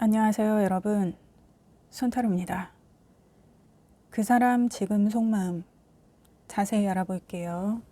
안녕하세요, 여러분. 손타로입니다. 그 사람 지금 속마음 자세히 알아볼게요.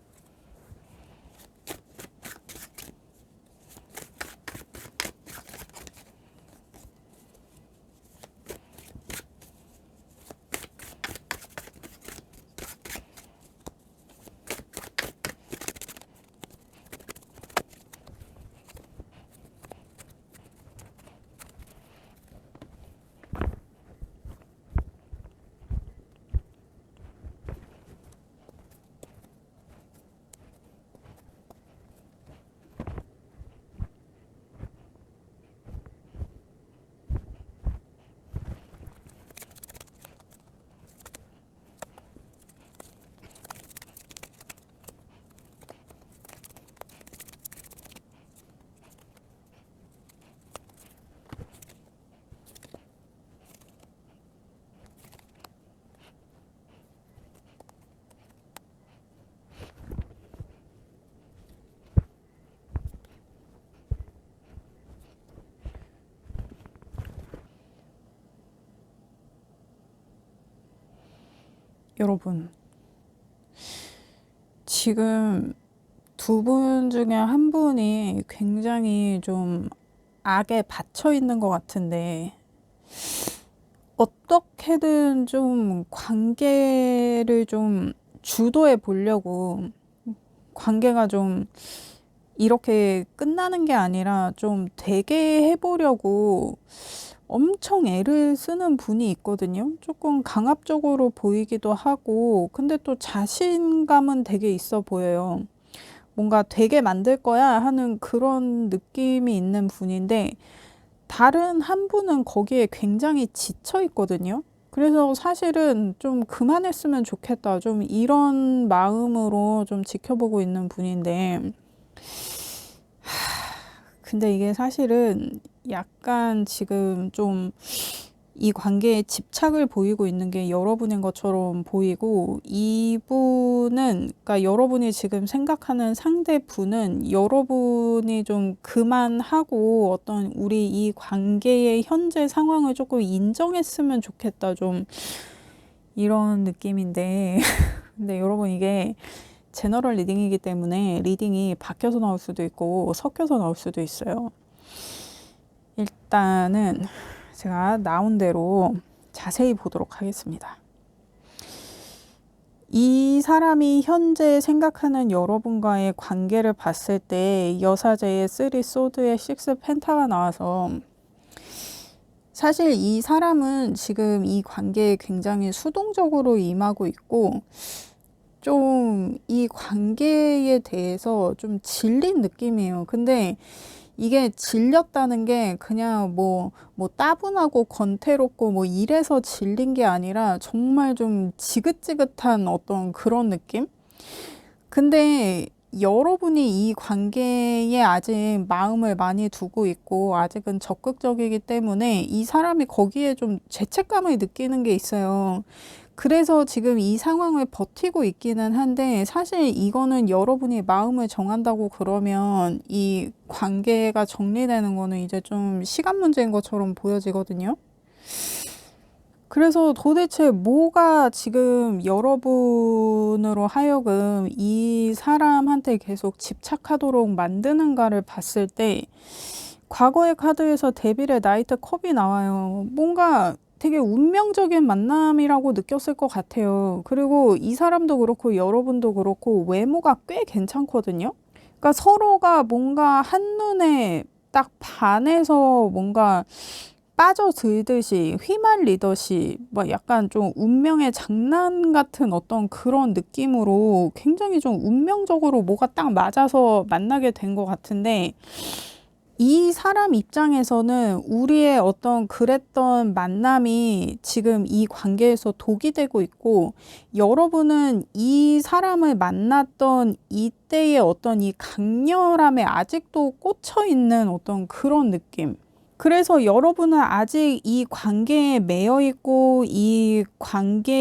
여러분, 지금 두 분 중에 한 분이 굉장히 좀 악에 받쳐 있는 것 같은데, 어떻게든 좀 관계를 좀 주도해 보려고, 관계가 좀 이렇게 끝나는 게 아니라 좀 되게 해보려고 엄청 애를 쓰는 분이 있거든요. 조금 강압적으로 보이기도 하고, 근데 또 자신감은 되게 있어 보여요. 뭔가 되게 만들 거야 하는 그런 느낌이 있는 분인데, 다른 한 분은 거기에 굉장히 지쳐 있거든요. 그래서 사실은 좀 그만했으면 좋겠다. 좀 이런 마음으로 좀 지켜보고 있는 분인데, 근데 이게 사실은 약간 지금 좀 이 관계에 집착을 보이고 있는 게 여러분인 것처럼 보이고, 이분은, 그러니까 여러분이 지금 생각하는 상대분은 여러분이 좀 그만하고 어떤 우리 이 관계의 현재 상황을 조금 인정했으면 좋겠다. 좀 이런 느낌인데, 근데 여러분 이게 제너럴 리딩이기 때문에 리딩이 바뀌어서 나올 수도 있고 섞여서 나올 수도 있어요. 일단은 제가 나온 대로 자세히 보도록 하겠습니다. 이 사람이 현재 생각하는 여러분과의 관계를 봤을 때 여사제의 3 소드의 6 펜타가 나와서, 사실 이 사람은 지금 이 관계에 굉장히 수동적으로 임하고 있고, 좀 이 관계에 대해서 좀 질린 느낌이에요. 근데 이게 질렸다는 게 그냥 뭐 따분하고 권태롭고 뭐 이래서 질린 게 아니라 정말 좀 지긋지긋한 어떤 그런 느낌? 근데 여러분이 이 관계에 아직 마음을 많이 두고 있고 아직은 적극적이기 때문에 이 사람이 거기에 좀 죄책감을 느끼는 게 있어요. 그래서 지금 이 상황을 버티고 있기는 한데, 사실 이거는 여러분이 마음을 정한다고 그러면 이 관계가 정리되는 거는 이제 좀 시간 문제인 것처럼 보여지거든요. 그래서 도대체 뭐가 지금 여러분으로 하여금 이 사람한테 계속 집착하도록 만드는가를 봤을 때, 과거의 카드에서 데빌의 나이트 컵이 나와요. 뭔가 되게 운명적인 만남이라고 느꼈을 것 같아요. 그리고 이 사람도 그렇고 여러분도 그렇고 외모가 꽤 괜찮거든요. 그러니까 서로가 뭔가 한눈에 딱 반해서 뭔가 빠져들듯이 휘말리듯이 막 약간 좀 운명의 장난 같은 어떤 그런 느낌으로 굉장히 좀 운명적으로 뭐가 딱 맞아서 만나게 된 것 같은데, 이 사람 입장에서는 우리의 어떤 그랬던 만남이 지금 이 관계에서 독이 되고 있고, 여러분은 이 사람을 만났던 이때의 어떤 이 강렬함에 아직도 꽂혀 있는 어떤 그런 느낌. 그래서 여러분은 아직 이 관계에 매여 있고 이 관계에서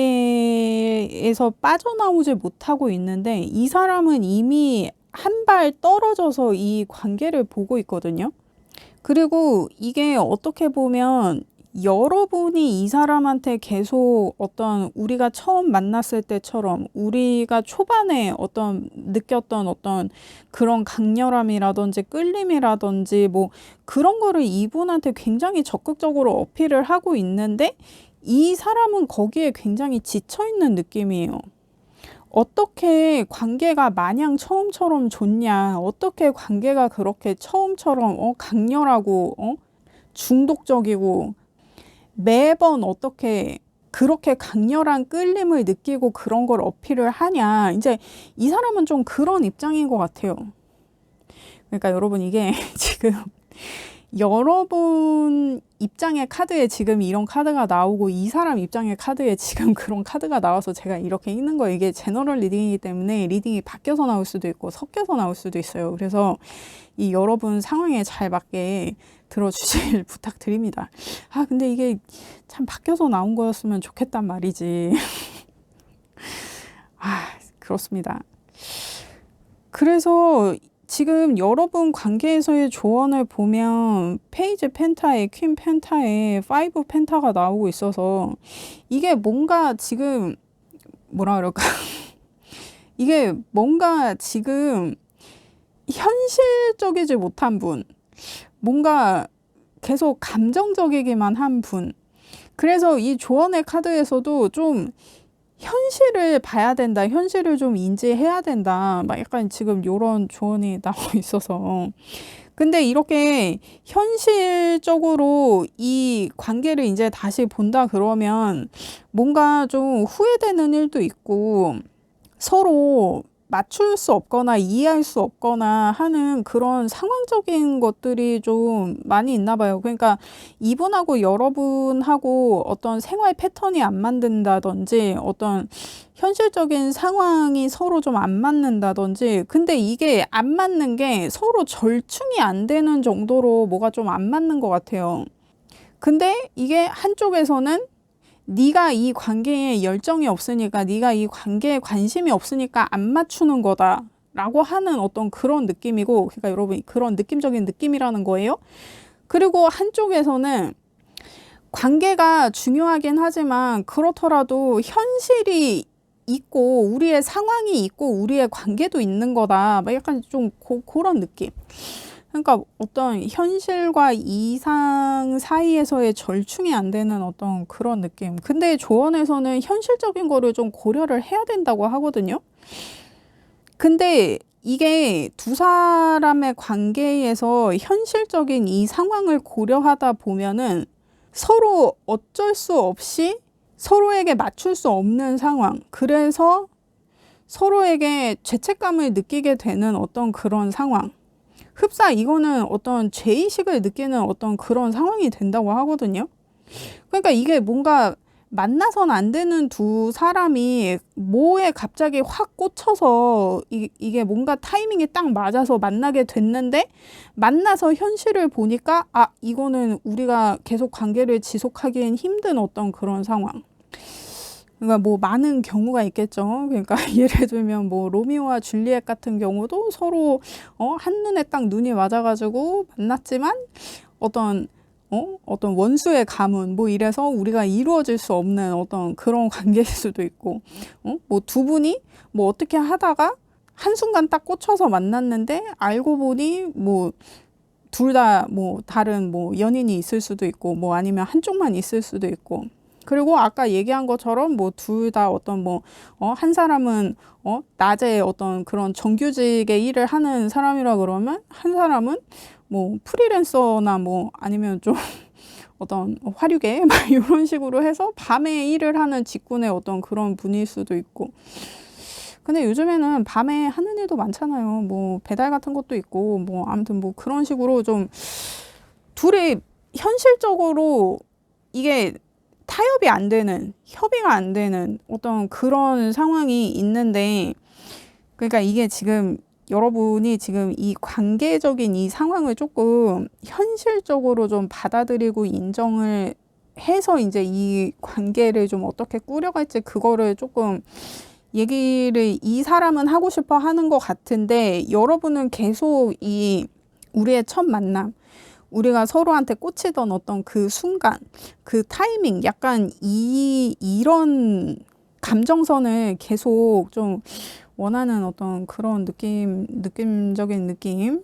빠져나오지 못하고 있는데, 이 사람은 이미 한 발 떨어져서 이 관계를 보고 있거든요. 그리고 이게 어떻게 보면 여러분이 이 사람한테 계속 어떤 우리가 처음 만났을 때처럼 우리가 초반에 어떤 느꼈던 어떤 그런 강렬함이라든지 끌림이라든지 뭐 그런 거를 이분한테 굉장히 적극적으로 어필을 하고 있는데 이 사람은 거기에 굉장히 지쳐 있는 느낌이에요. 어떻게 관계가 마냥 처음처럼 좋냐? 어떻게 관계가 그렇게 처음처럼 강렬하고 중독적이고 매번 어떻게 그렇게 강렬한 끌림을 느끼고 그런 걸 어필을 하냐. 이제 이 사람은 좀 그런 입장인 것 같아요. 그러니까 여러분 이게 지금 여러분 입장의 카드에 지금 이런 카드가 나오고 이 사람 입장의 카드에 지금 그런 카드가 나와서 제가 이렇게 읽는 거예요. 이게 제너럴 리딩이기 때문에 리딩이 바뀌어서 나올 수도 있고 섞여서 나올 수도 있어요. 그래서 이 여러분 상황에 잘 맞게 들어주실 부탁드립니다. 아 근데 이게 참 바뀌어서 나온 거였으면 좋겠단 말이지. 아 그렇습니다. 그래서 지금 여러분 관계에서의 조언을 보면 페이지 펜타에 퀸 펜타에 5 펜타가 나오고 있어서 이게 뭔가 지금 뭐라 그럴까 이게 뭔가 지금 현실적이지 못한 분, 뭔가 계속 감정적이기만 한 분. 그래서 이 조언의 카드에서도 좀 현실을 봐야 된다. 현실을 좀 인지해야 된다. 막 약간 지금 요런 조언이 나오고 있어서. 근데 이렇게 현실적으로 이 관계를 이제 다시 본다 그러면 뭔가 좀 후회되는 일도 있고 서로 맞출 수 없거나 이해할 수 없거나 하는 그런 상황적인 것들이 좀 많이 있나 봐요. 그러니까 이분하고 여러분하고 어떤 생활 패턴이 안 맞는다든지 어떤 현실적인 상황이 서로 좀 안 맞는다든지 근데 이게 안 맞는 게 서로 절충이 안 되는 정도로 뭐가 좀 안 맞는 것 같아요. 근데 이게 한쪽에서는 네가 이 관계에 열정이 없으니까 네가 이 관계에 관심이 없으니까 안 맞추는 거다 라고 하는 어떤 그런 느낌이고 그러니까 여러분 그런 느낌적인 느낌이라는 거예요. 그리고 한쪽에서는 관계가 중요하긴 하지만 그렇더라도 현실이 있고 우리의 상황이 있고 우리의 관계도 있는 거다 막 약간 좀 그런 느낌. 그러니까 어떤 현실과 이상 사이에서의 절충이 안 되는 어떤 그런 느낌. 근데 조언에서는 현실적인 거를 좀 고려를 해야 된다고 하거든요. 근데 이게 두 사람의 관계에서 현실적인 이 상황을 고려하다 보면은 서로 어쩔 수 없이 서로에게 맞출 수 없는 상황. 그래서 서로에게 죄책감을 느끼게 되는 어떤 그런 상황. 흡사 이거는 어떤 죄의식을 느끼는 어떤 그런 상황이 된다고 하거든요. 그러니까 이게 뭔가 만나선 안 되는 두 사람이 뭐에 갑자기 확 꽂혀서 이게 뭔가 타이밍이 딱 맞아서 만나게 됐는데 만나서 현실을 보니까 아 이거는 우리가 계속 관계를 지속하기엔 힘든 어떤 그런 상황. 그러니까 뭐 많은 경우가 있겠죠. 그러니까 예를 들면 뭐 로미오와 줄리엣 같은 경우도 서로 한눈에 딱 눈이 맞아가지고 만났지만 어떤 어떤 원수의 가문 뭐 이래서 우리가 이루어질 수 없는 어떤 그런 관계일 수도 있고 뭐 두 분이 뭐 어떻게 하다가 한순간 딱 꽂혀서 만났는데 알고 보니 뭐 둘 다 뭐 다른 뭐 연인이 있을 수도 있고 뭐 아니면 한쪽만 있을 수도 있고 그리고 아까 얘기한 것처럼 뭐 둘 다 어떤 뭐 한 사람은 낮에 어떤 그런 정규직의 일을 하는 사람이라 그러면 한 사람은 뭐 프리랜서나 뭐 아니면 좀 어떤 화류계 막 이런 식으로 해서 밤에 일을 하는 직군의 어떤 그런 분일 수도 있고 근데 요즘에는 밤에 하는 일도 많잖아요. 뭐 배달 같은 것도 있고 뭐 아무튼 뭐 그런 식으로 좀 둘이 현실적으로 이게 타협이 안 되는, 협의가 안 되는 어떤 그런 상황이 있는데, 그러니까 이게 지금 여러분이 지금 이 관계적인 이 상황을 조금 현실적으로 좀 받아들이고 인정을 해서 이제 이 관계를 좀 어떻게 꾸려갈지 그거를 조금 얘기를 이 사람은 하고 싶어 하는 것 같은데, 여러분은 계속 이 우리의 첫 만남, 우리가 서로한테 꽂히던 어떤 그 순간, 그 타이밍, 약간 이런 감정선을 계속 좀 원하는 어떤 그런 느낌적인 느낌.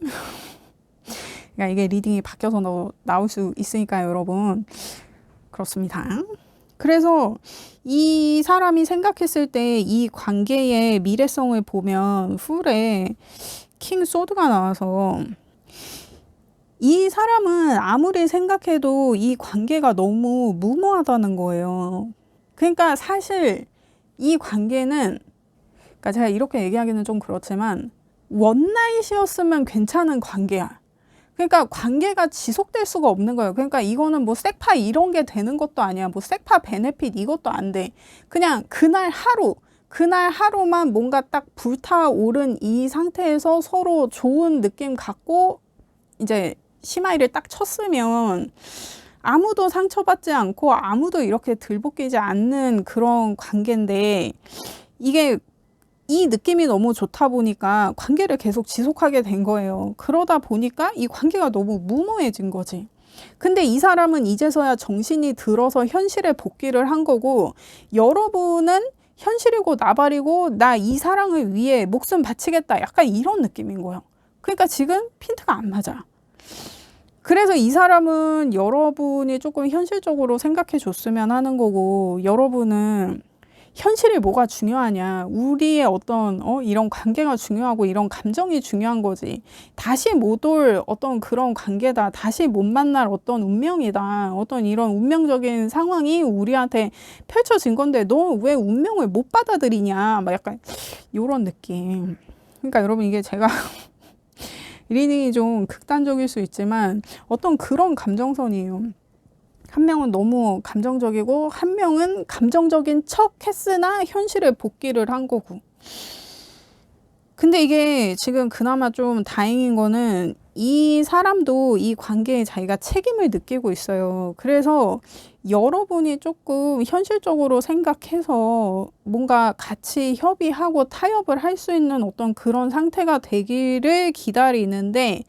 그러니까 이게 리딩이 바뀌어서 나올 수 있으니까요, 여러분. 그렇습니다. 그래서 이 사람이 생각했을 때 이 관계의 미래성을 보면 훌에 킹 소드가 나와서 이 사람은 아무리 생각해도 이 관계가 너무 무모하다는 거예요. 그러니까 사실 이 관계는, 그러니까 제가 이렇게 얘기하기는 좀 그렇지만 원나잇이었으면 괜찮은 관계야. 그러니까 관계가 지속될 수가 없는 거예요. 그러니까 이거는 뭐 섹파 이런 게 되는 것도 아니야. 뭐 섹파 베네핏 이것도 안 돼. 그냥 그날 하루만 뭔가 딱 불타오른 이 상태에서 서로 좋은 느낌 갖고 이제 심하이를 딱 쳤으면 아무도 상처받지 않고 아무도 이렇게 들볶이지 않는 그런 관계인데, 이게 이 느낌이 너무 좋다 보니까 관계를 계속 지속하게 된 거예요. 그러다 보니까 이 관계가 너무 무모해진 거지. 근데 이 사람은 이제서야 정신이 들어서 현실에 복귀를 한 거고, 여러분은 현실이고 나발이고 나 이 사랑을 위해 목숨 바치겠다, 약간 이런 느낌인 거예요. 그러니까 지금 핀트가 안 맞아. 그래서 이 사람은 여러분이 조금 현실적으로 생각해 줬으면 하는 거고, 여러분은 현실이 뭐가 중요하냐, 우리의 어떤 이런 관계가 중요하고 이런 감정이 중요한 거지. 다시 못 올 어떤 그런 관계다, 다시 못 만날 어떤 운명이다, 어떤 이런 운명적인 상황이 우리한테 펼쳐진 건데 너 왜 운명을 못 받아들이냐, 막 약간 이런 느낌. 그러니까 여러분, 이게 제가 리딩이 좀 극단적일 수 있지만 어떤 그런 감정선이에요. 한 명은 너무 감정적이고 한 명은 감정적인 척 했으나 현실에 복귀를 한 거고. 근데 이게 지금 그나마 좀 다행인 거는 이 사람도 이 관계에 자기가 책임을 느끼고 있어요. 그래서 여러분이 조금 현실적으로 생각해서 뭔가 같이 협의하고 타협을 할 수 있는 어떤 그런 상태가 되기를 기다리는데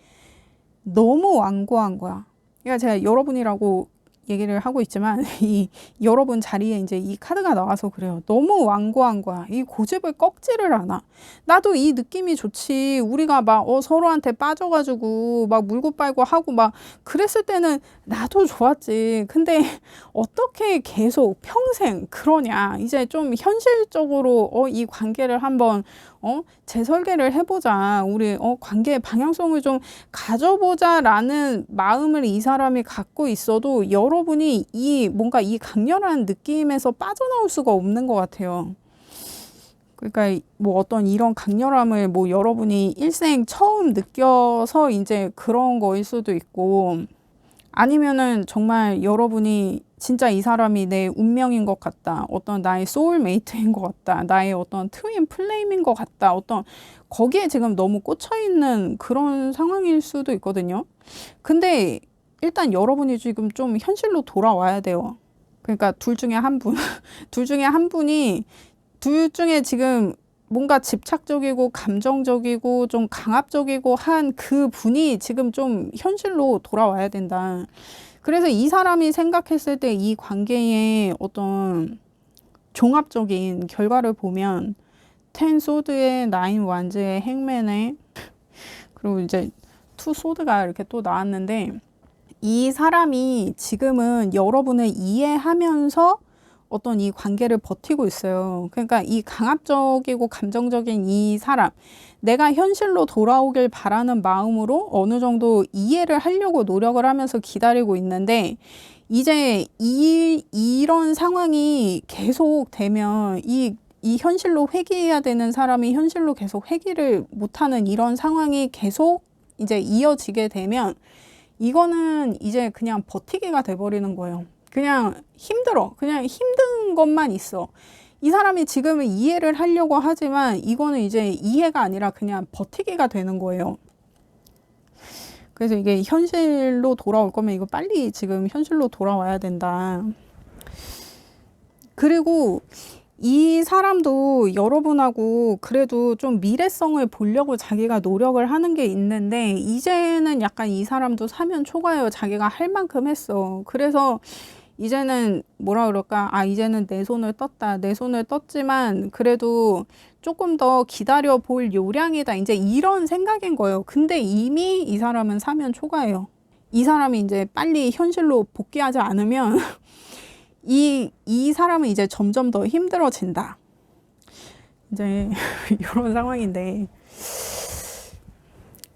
너무 완고한 거야. 그러니까 제가 여러분이라고 얘기를 하고 있지만 이 여러분 자리에 이제 이 카드가 나와서 그래요. 너무 완고한 거야. 이 고집을 꺾지를 않아. 나도 이 느낌이 좋지. 우리가 막 서로한테 빠져가지고 막 물고 빨고 하고 막 그랬을 때는 나도 좋았지. 근데 어떻게 계속 평생 그러냐. 이제 좀 현실적으로 이 관계를 한번 재설계를 해보자. 우리 관계의 방향성을 좀 가져보자라는 마음을 이 사람이 갖고 있어도 여러분이 뭔가 이 강렬한 느낌에서 빠져나올 수가 없는 것 같아요. 그러니까 뭐 어떤 이런 강렬함을 뭐 여러분이 일생 처음 느껴서 이제 그런 거일 수도 있고, 아니면은 정말 여러분이 진짜 이 사람이 내 운명인 것 같다, 어떤 나의 소울메이트인 것 같다, 나의 어떤 트윈 플레임인 것 같다, 어떤 거기에 지금 너무 꽂혀있는 그런 상황일 수도 있거든요. 근데 일단 여러분이 지금 좀 현실로 돌아와야 돼요. 그러니까 둘 중에 한 분, 둘 중에 한 분이, 둘 중에 지금 뭔가 집착적이고 감정적이고 좀 강압적이고 한 그 분이 지금 좀 현실로 돌아와야 된다. 그래서 이 사람이 생각했을 때 이 관계의 어떤 종합적인 결과를 보면 텐 소드의 나인 완즈의 행맨의, 그리고 이제 투 소드가 이렇게 또 나왔는데, 이 사람이 지금은 여러분을 이해하면서 어떤 이 관계를 버티고 있어요. 그러니까 이 강압적이고 감정적인 이 사람, 내가 현실로 돌아오길 바라는 마음으로 어느 정도 이해를 하려고 노력을 하면서 기다리고 있는데, 이제 이런 상황이 계속 되면 이 현실로 회귀해야 되는 사람이 현실로 계속 회귀를 못하는 이런 상황이 계속 이제 이어지게 되면 이거는 이제 그냥 버티기가 돼버리는 거예요. 그냥 힘들어. 그냥 힘든 것만 있어. 이 사람이 지금은 이해를 하려고 하지만 이거는 이제 이해가 아니라 그냥 버티기가 되는 거예요. 그래서 이게 현실로 돌아올 거면 이거 빨리 지금 현실로 돌아와야 된다. 그리고 이 사람도 여러분하고 그래도 좀 미래성을 보려고 자기가 노력을 하는 게 있는데, 이제는 약간 이 사람도 사면 초과예요. 자기가 할 만큼 했어. 그래서 이제는 뭐라 그럴까? 아, 이제는 내 손을 떴다. 내 손을 떴지만 그래도 조금 더 기다려 볼 요량이다. 이제 이런 생각인 거예요. 근데 이미 이 사람은 사면 초과예요. 이 사람이 이제 빨리 현실로 복귀하지 않으면 이 사람은 이제 점점 더 힘들어진다. 이제 이런 상황인데.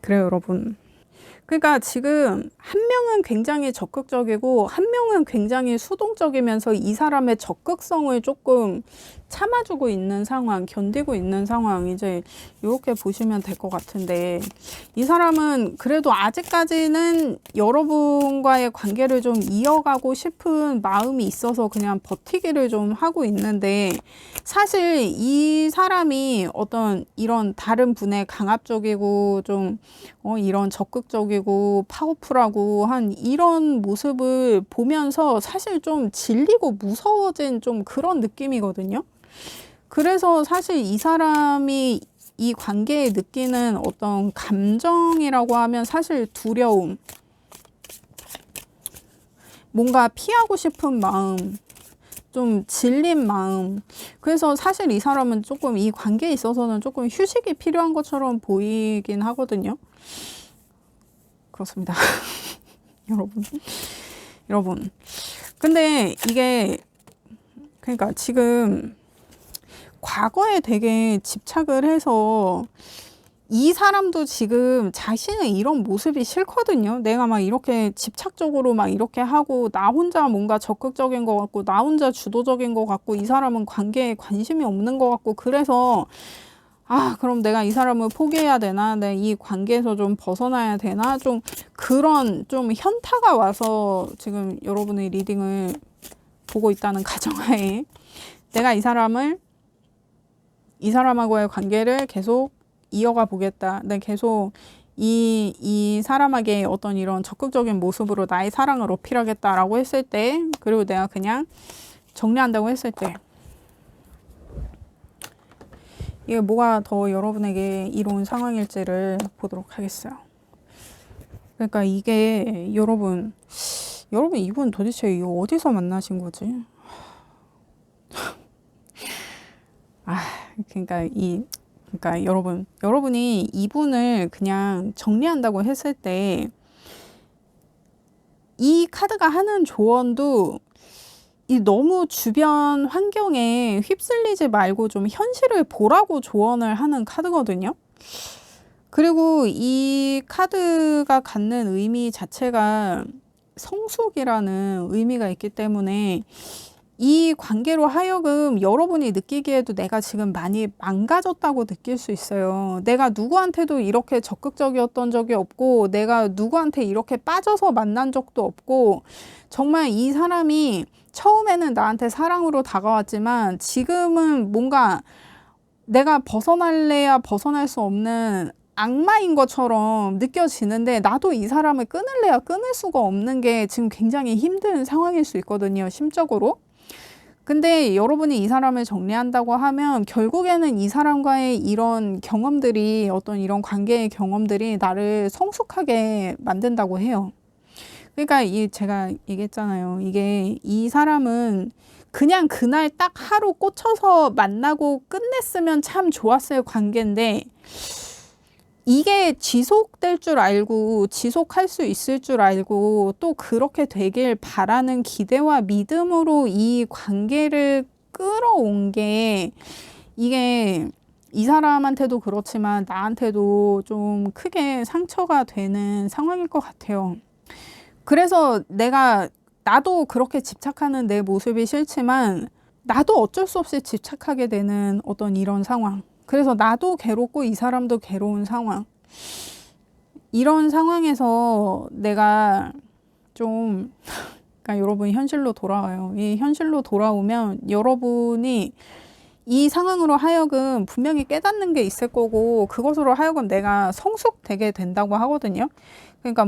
그래요, 여러분. 그러니까 지금 한 명은 굉장히 적극적이고 한 명은 굉장히 수동적이면서 이 사람의 적극성을 조금 참아주고 있는 상황, 견디고 있는 상황, 이제 이렇게 보시면 될 것 같은데, 이 사람은 그래도 아직까지는 여러분과의 관계를 좀 이어가고 싶은 마음이 있어서 그냥 버티기를 좀 하고 있는데, 사실 이 사람이 어떤 이런 다른 분의 강압적이고 좀 이런 적극적이고 파워풀하고 한 이런 모습을 보면서 사실 좀 질리고 무서워진 좀 그런 느낌이거든요. 그래서 사실 이 사람이 이 관계에 느끼는 어떤 감정이라고 하면 사실 두려움, 뭔가 피하고 싶은 마음, 좀 질린 마음. 그래서 사실 이 사람은 조금 이 관계에 있어서는 조금 휴식이 필요한 것처럼 보이긴 하거든요. 그렇습니다. 여러분. 근데 이게, 그러니까 지금 과거에 되게 집착을 해서 이 사람도 지금 자신의 이런 모습이 싫거든요. 내가 막 이렇게 집착적으로 막 이렇게 하고 나 혼자 뭔가 적극적인 것 같고 나 혼자 주도적인 것 같고 이 사람은 관계에 관심이 없는 것 같고, 그래서 아, 그럼 내가 이 사람을 포기해야 되나? 내 이 관계에서 좀 벗어나야 되나? 좀 그런 좀 현타가 와서 지금 여러분의 리딩을 보고 있다는 가정하에 내가 이 사람하고의 관계를 계속 이어가 보겠다. 내가 계속 이 사람에게 어떤 이런 적극적인 모습으로 나의 사랑을 어필하겠다라고 했을 때, 그리고 내가 그냥 정리한다고 했을 때, 이게 뭐가 더 여러분에게 이로운 상황일지를 보도록 하겠어요. 그러니까 이게 여러분 이분 도대체 이거 어디서 만나신 거지? 아, 그러니까 여러분이 이분을 그냥 정리한다고 했을 때 이 카드가 하는 조언도 이 너무 주변 환경에 휩쓸리지 말고 좀 현실을 보라고 조언을 하는 카드거든요. 그리고 이 카드가 갖는 의미 자체가 성숙이라는 의미가 있기 때문에 이 관계로 하여금 여러분이 느끼기에도 내가 지금 많이 망가졌다고 느낄 수 있어요. 내가 누구한테도 이렇게 적극적이었던 적이 없고 내가 누구한테 이렇게 빠져서 만난 적도 없고, 정말 이 사람이 처음에는 나한테 사랑으로 다가왔지만 지금은 뭔가 내가 벗어날래야 벗어날 수 없는 악마인 것처럼 느껴지는데, 나도 이 사람을 끊을래야 끊을 수가 없는 게 지금 굉장히 힘든 상황일 수 있거든요, 심적으로. 근데 여러분이 이 사람을 정리한다고 하면 결국에는 이 사람과의 이런 경험들이, 어떤 이런 관계의 경험들이 나를 성숙하게 만든다고 해요. 그러니까 제가 얘기했잖아요. 이게 이 사람은 그냥 그날 딱 하루 꽂혀서 만나고 끝냈으면 참 좋았을 관계인데, 이게 지속될 줄 알고 지속할 수 있을 줄 알고 또 그렇게 되길 바라는 기대와 믿음으로 이 관계를 끌어온 게, 이게 이 사람한테도 그렇지만 나한테도 좀 크게 상처가 되는 상황일 것 같아요. 그래서 나도 그렇게 집착하는 내 모습이 싫지만 나도 어쩔 수 없이 집착하게 되는 어떤 이런 상황. 그래서 나도 괴롭고 이 사람도 괴로운 상황. 이런 상황에서 내가 좀, 그러니까 여러분 현실로 돌아와요. 이 현실로 돌아오면 여러분이 이 상황으로 하여금 분명히 깨닫는 게 있을 거고 그것으로 하여금 내가 성숙되게 된다고 하거든요. 그러니까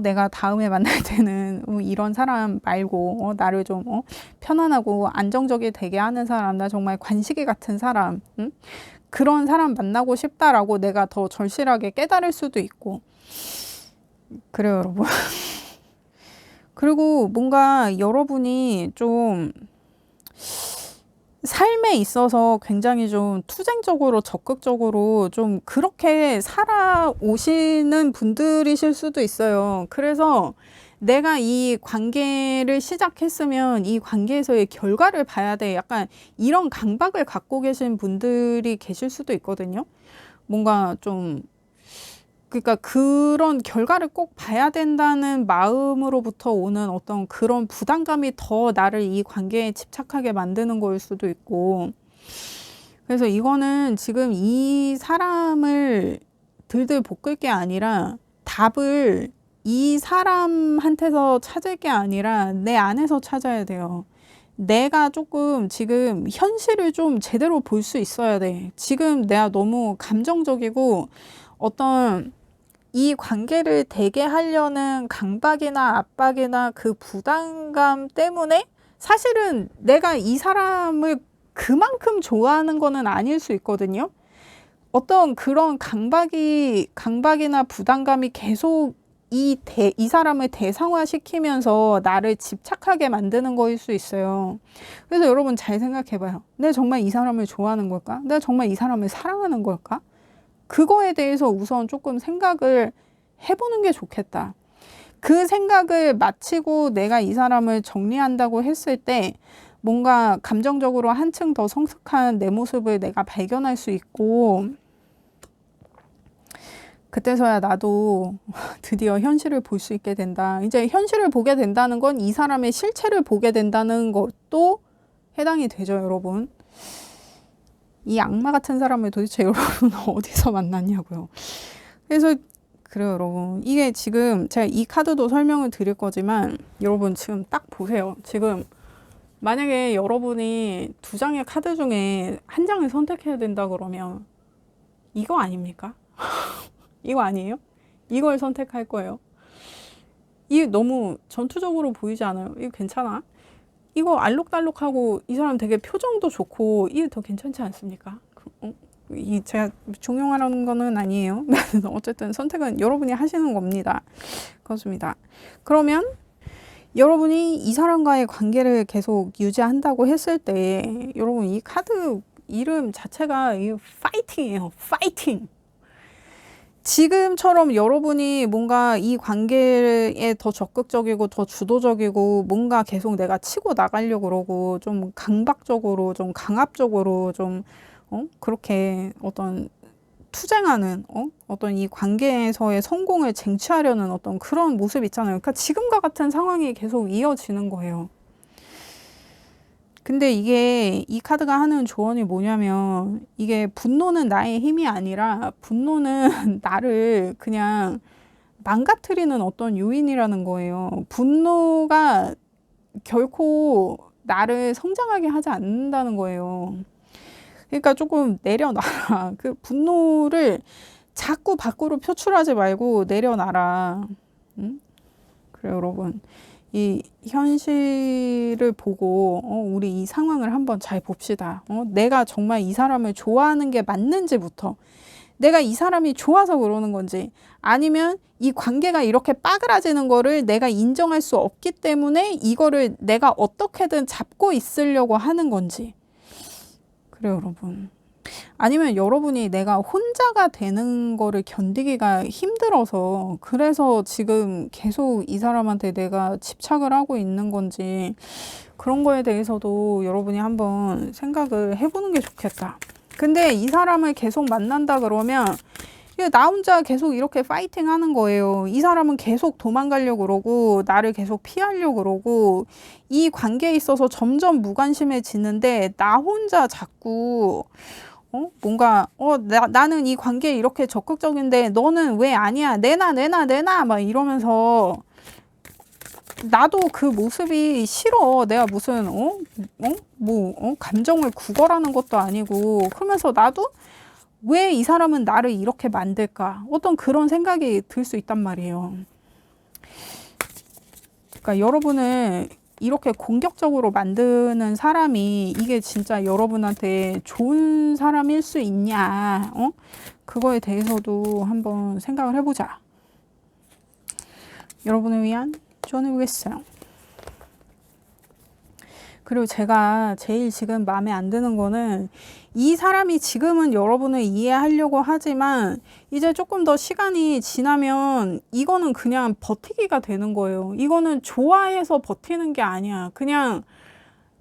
내가 다음에 만날 때는 이런 사람 말고 나를 좀 편안하고 안정적이 되게 하는 사람, 나 정말 관식이 같은 사람, 응? 그런 사람 만나고 싶다라고 내가 더 절실하게 깨달을 수도 있고. 그래요, 여러분. 그리고 뭔가 여러분이 좀 삶에 있어서 굉장히 좀 투쟁적으로 적극적으로 좀 그렇게 살아오시는 분들이실 수도 있어요. 그래서 내가 이 관계를 시작했으면 이 관계에서의 결과를 봐야 돼. 약간 이런 강박을 갖고 계신 분들이 계실 수도 있거든요. 뭔가 좀 그러니까 그런 결과를 꼭 봐야 된다는 마음으로부터 오는 어떤 그런 부담감이 더 나를 이 관계에 집착하게 만드는 거일 수도 있고. 그래서 이거는 지금 이 사람을 들들 볶을 게 아니라 답을 이 사람한테서 찾을 게 아니라 내 안에서 찾아야 돼요. 내가 조금 지금 현실을 좀 제대로 볼 수 있어야 돼. 지금 내가 너무 감정적이고 어떤 이 관계를 되게 하려는 강박이나 압박이나 그 부담감 때문에 사실은 내가 이 사람을 그만큼 좋아하는 거는 아닐 수 있거든요. 어떤 그런 강박이나 부담감이 계속 이 사람을 대상화시키면서 나를 집착하게 만드는 거일 수 있어요. 그래서 여러분 잘 생각해봐요. 내가 정말 이 사람을 좋아하는 걸까? 내가 정말 이 사람을 사랑하는 걸까? 그거에 대해서 우선 조금 생각을 해보는 게 좋겠다. 그 생각을 마치고 내가 이 사람을 정리한다고 했을 때 뭔가 감정적으로 한층 더 성숙한 내 모습을 내가 발견할 수 있고 그때서야 나도 드디어 현실을 볼 수 있게 된다. 이제 현실을 보게 된다는 건 이 사람의 실체를 보게 된다는 것도 해당이 되죠, 여러분. 이 악마 같은 사람을 도대체 여러분 어디서 만났냐고요. 그래서 그래요, 여러분. 이게 지금 제가 이 카드도 설명을 드릴 거지만 여러분 지금 딱 보세요. 지금 만약에 여러분이 두 장의 카드 중에 한 장을 선택해야 된다 그러면 이거 아닙니까? 이거 아니에요? 이걸 선택할 거예요. 이게 너무 전투적으로 보이지 않아요? 이거 괜찮아? 이거 알록달록하고 이 사람 되게 표정도 좋고 이게 더 괜찮지 않습니까? 제가 종용하라는 거는 아니에요. 어쨌든 선택은 여러분이 하시는 겁니다. 그렇습니다. 그러면 여러분이 이 사람과의 관계를 계속 유지한다고 했을 때 여러분 이 카드 이름 자체가 파이팅이에요. 파이팅! 지금처럼 여러분이 뭔가 이 관계에 더 적극적이고 더 주도적이고 뭔가 계속 내가 치고 나가려고 그러고 좀 강박적으로 좀 강압적으로 좀 그렇게 어떤 투쟁하는 어떤 이 관계에서의 성공을 쟁취하려는 어떤 그런 모습 있잖아요. 그러니까 지금과 같은 상황이 계속 이어지는 거예요. 근데 이게 이 카드가 하는 조언이 뭐냐면 이게 분노는 나의 힘이 아니라 분노는 나를 그냥 망가뜨리는 어떤 요인이라는 거예요. 분노가 결코 나를 성장하게 하지 않는다는 거예요. 그러니까 조금 내려놔라. 그 분노를 자꾸 밖으로 표출하지 말고 내려놔라. 응? 그래요, 여러분. 이 현실을 보고 우리 이 상황을 한번 잘 봅시다. 내가 정말 이 사람을 좋아하는 게 맞는지부터 내가 이 사람이 좋아서 그러는 건지 아니면 이 관계가 이렇게 빠그라지는 거를 내가 인정할 수 없기 때문에 이거를 내가 어떻게든 잡고 있으려고 하는 건지. 그래요, 여러분. 아니면 여러분이 내가 혼자가 되는 거를 견디기가 힘들어서 그래서 지금 계속 이 사람한테 내가 집착을 하고 있는 건지 그런 거에 대해서도 여러분이 한번 생각을 해보는 게 좋겠다. 근데 이 사람을 계속 만난다 그러면 나 혼자 계속 이렇게 파이팅 하는 거예요. 이 사람은 계속 도망가려고 그러고 나를 계속 피하려고 그러고 이 관계에 있어서 점점 무관심해지는데 나 혼자 자꾸 뭔가 나는 이 관계에 이렇게 적극적인데 너는 왜 아니야? 내놔 막 이러면서 나도 그 모습이 싫어. 내가 무슨 감정을 구걸하는 것도 아니고, 그러면서 나도 왜 이 사람은 나를 이렇게 만들까? 어떤 그런 생각이 들 수 있단 말이에요. 그러니까 여러분을 이렇게 공격적으로 만드는 사람이 이게 진짜 여러분한테 좋은 사람일 수 있냐? 그거에 대해서도 한번 생각을 해보자. 여러분을 위한 조언을 보겠어요. 그리고 제가 제일 지금 마음에 안 드는 거는 이 사람이 지금은 여러분을 이해하려고 하지만 이제 조금 더 시간이 지나면 이거는 그냥 버티기가 되는 거예요. 이거는 좋아해서 버티는 게 아니야. 그냥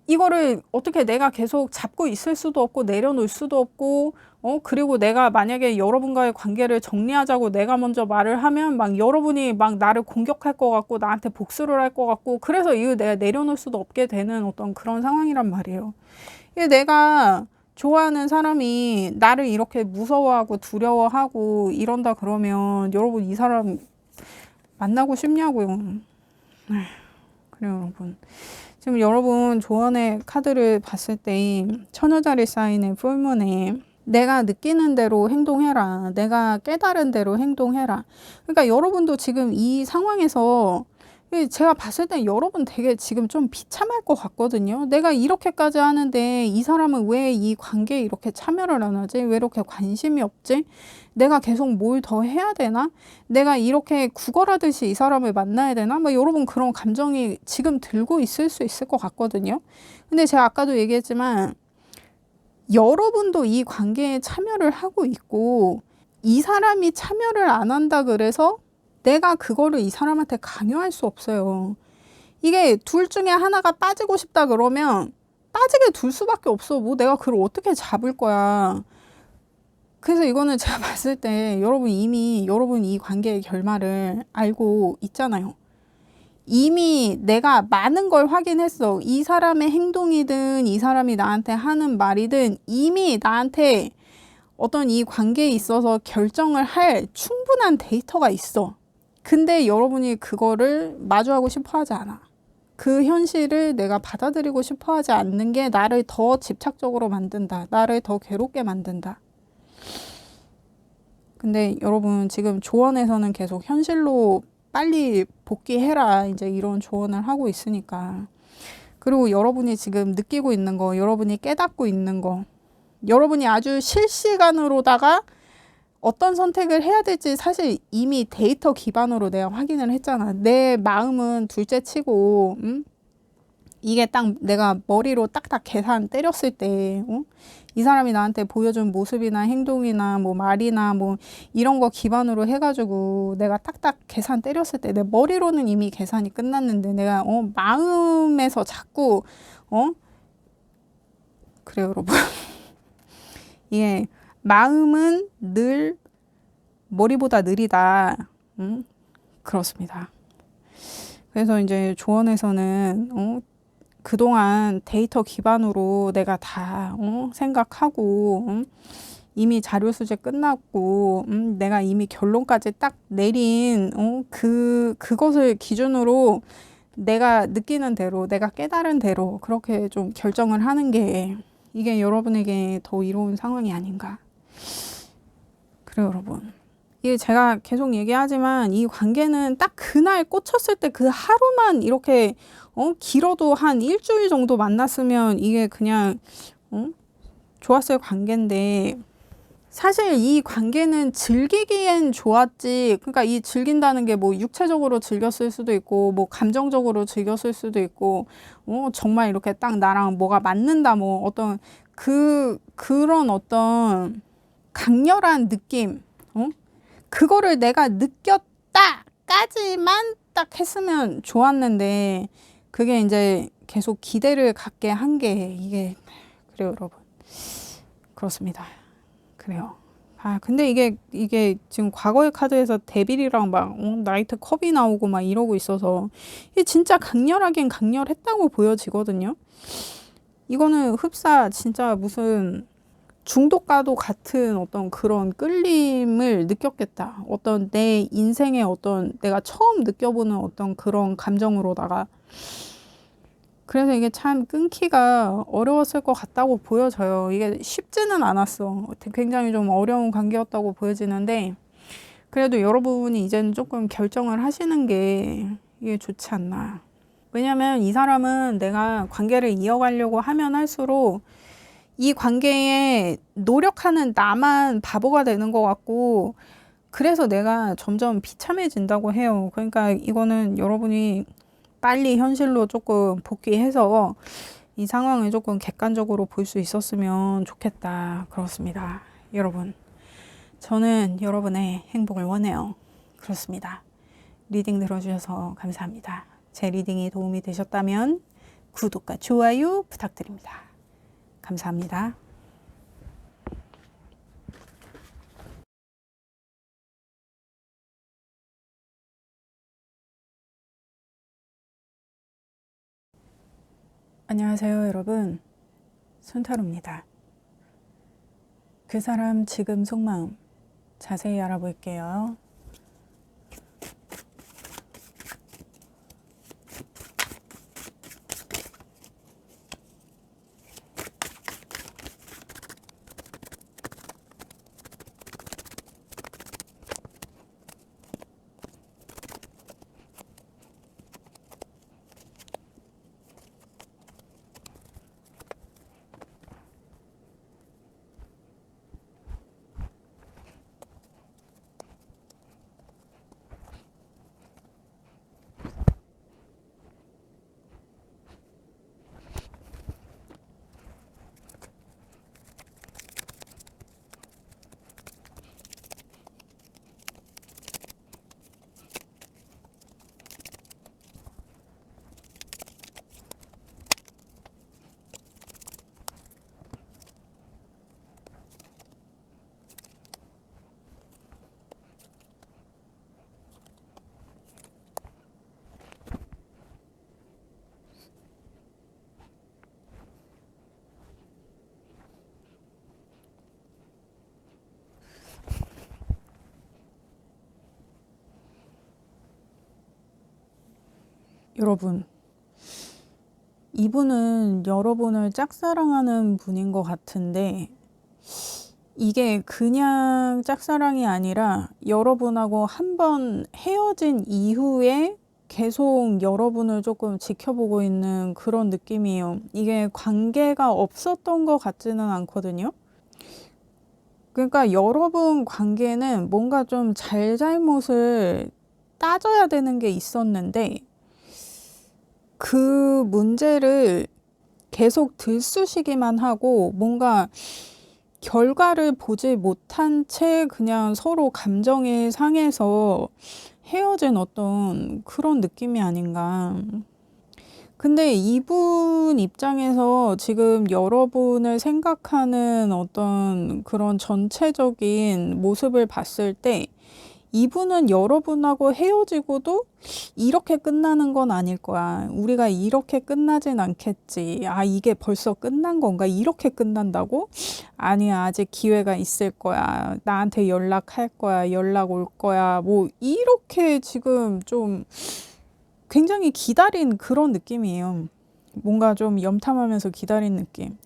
이거를 어떻게 내가 계속 잡고 있을 수도 없고 내려놓을 수도 없고 그리고 내가 만약에 여러분과의 관계를 정리하자고 내가 먼저 말을 하면 막 여러분이 막 나를 공격할 것 같고 나한테 복수를 할 것 같고 그래서 이거 내가 내려놓을 수도 없게 되는 어떤 그런 상황이란 말이에요. 이게 내가 좋아하는 사람이 나를 이렇게 무서워하고 두려워하고 이런다 그러면 여러분 이 사람 만나고 싶냐고요. 그래요 여러분. 지금 여러분 조언의 카드를 봤을 때 처녀자리 사인의 풀문에 내가 느끼는 대로 행동해라. 내가 깨달은 대로 행동해라. 그러니까 여러분도 지금 이 상황에서 제가 봤을 때 여러분 되게 지금 좀 비참할 것 같거든요. 내가 이렇게까지 하는데 이 사람은 왜 이 관계에 이렇게 참여를 안 하지? 왜 이렇게 관심이 없지? 내가 계속 뭘 더 해야 되나? 내가 이렇게 구걸하듯이 이 사람을 만나야 되나? 뭐 여러분 그런 감정이 지금 들고 있을 수 있을 것 같거든요. 근데 제가 아까도 얘기했지만 여러분도 이 관계에 참여를 하고 있고 이 사람이 참여를 안 한다 그래서 내가 그거를 이 사람한테 강요할 수 없어요. 이게 둘 중에 하나가 빠지고 싶다 그러면 빠지게 둘 수밖에 없어. 뭐 내가 그걸 어떻게 잡을 거야. 그래서 이거는 제가 봤을 때 여러분 이미 여러분 이 관계의 결말을 알고 있잖아요. 이미 내가 많은 걸 확인했어. 이 사람의 행동이든 이 사람이 나한테 하는 말이든 이미 나한테 어떤 이 관계에 있어서 결정을 할 충분한 데이터가 있어. 근데 여러분이 그거를 마주하고 싶어 하지 않아. 그 현실을 내가 받아들이고 싶어 하지 않는 게 나를 더 집착적으로 만든다. 나를 더 괴롭게 만든다. 근데 여러분 지금 조언에서는 계속 현실로 빨리 복귀해라. 이제 이런 조언을 하고 있으니까. 그리고 여러분이 지금 느끼고 있는 거, 여러분이 깨닫고 있는 거, 여러분이 아주 실시간으로다가 어떤 선택을 해야 될지 사실 이미 데이터 기반으로 내가 확인을 했잖아. 내 마음은 둘째 치고 이게 딱 내가 머리로 딱딱 계산 때렸을 때 이 사람이 나한테 보여준 모습이나 행동이나 뭐 말이나 뭐 이런 거 기반으로 해가지고 내가 딱딱 계산 때렸을 때 내 머리로는 이미 계산이 끝났는데 내가 마음에서 자꾸 그래요 여러분. 예. 마음은 늘 머리보다 느리다. 그렇습니다. 그래서 이제 조언에서는 그동안 데이터 기반으로 내가 다 생각하고 이미 자료 수집 끝났고 내가 이미 결론까지 딱 내린 그것을 기준으로 내가 느끼는 대로 내가 깨달은 대로 그렇게 좀 결정을 하는 게 이게 여러분에게 더 이로운 상황이 아닌가. 그래요 여러분. 이게 제가 계속 얘기하지만 이 관계는 딱 그날 꽂혔을 때 그 하루만 이렇게 길어도 한 일주일 정도 만났으면 이게 그냥 좋았을 관계인데 사실 이 관계는 즐기기엔 좋았지. 그러니까 이 즐긴다는 게 뭐 육체적으로 즐겼을 수도 있고 뭐 감정적으로 즐겼을 수도 있고 정말 이렇게 딱 나랑 뭐가 맞는다 뭐 어떤 그런 어떤 강렬한 느낌 그거를 내가 느꼈다까지만 딱 했으면 좋았는데 그게 이제 계속 기대를 갖게 한 게 이게 그래요 여러분. 그렇습니다. 그래요. 근데 이게 지금 과거의 카드에서 데빌이랑 막 나이트 컵이 나오고 막 이러고 있어서 이게 진짜 강렬하긴 강렬했다고 보여지거든요. 이거는 흡사 진짜 무슨 중독과도 같은 어떤 그런 끌림을 느꼈겠다. 어떤 내 인생의 어떤 내가 처음 느껴보는 어떤 그런 감정으로다가. 그래서 이게 참 끊기가 어려웠을 것 같다고 보여져요. 이게 쉽지는 않았어. 굉장히 좀 어려운 관계였다고 보여지는데, 그래도 여러분이 이제는 조금 결정을 하시는 게 이게 좋지 않나. 왜냐면 이 사람은 내가 관계를 이어가려고 하면 할수록 이 관계에 노력하는 나만 바보가 되는 것 같고, 그래서 내가 점점 비참해진다고 해요. 그러니까 이거는 여러분이 빨리 현실로 조금 복귀해서 이 상황을 조금 객관적으로 볼 수 있었으면 좋겠다. 그렇습니다. 여러분, 저는 여러분의 행복을 원해요. 그렇습니다. 리딩 들어주셔서 감사합니다. 제 리딩이 도움이 되셨다면 구독과 좋아요 부탁드립니다. 감사합니다. 안녕하세요, 여러분. 순타로입니다. 그 사람 지금 속마음 자세히 알아볼게요. 여러분, 이분은 여러분을 짝사랑하는 분인 것 같은데, 이게 그냥 짝사랑이 아니라 여러분하고 한 번 헤어진 이후에 계속 여러분을 조금 지켜보고 있는 그런 느낌이에요. 이게 관계가 없었던 것 같지는 않거든요. 그러니까 여러분 관계는 뭔가 좀 잘잘못을 따져야 되는 게 있었는데, 그 문제를 계속 들쑤시기만 하고 뭔가 결과를 보지 못한 채 그냥 서로 감정이 상해서 헤어진 어떤 그런 느낌이 아닌가. 근데 이분 입장에서 지금 여러분을 생각하는 어떤 그런 전체적인 모습을 봤을 때 이분은 여러분하고 헤어지고도 이렇게 끝나는 건 아닐 거야. 우리가 이렇게 끝나진 않겠지. 아, 이게 벌써 끝난 건가? 이렇게 끝난다고? 아니야, 아직 기회가 있을 거야. 나한테 연락할 거야. 연락 올 거야. 뭐, 이렇게 지금 좀 굉장히 기다린 그런 느낌이에요. 뭔가 좀 염탐하면서 기다린 느낌.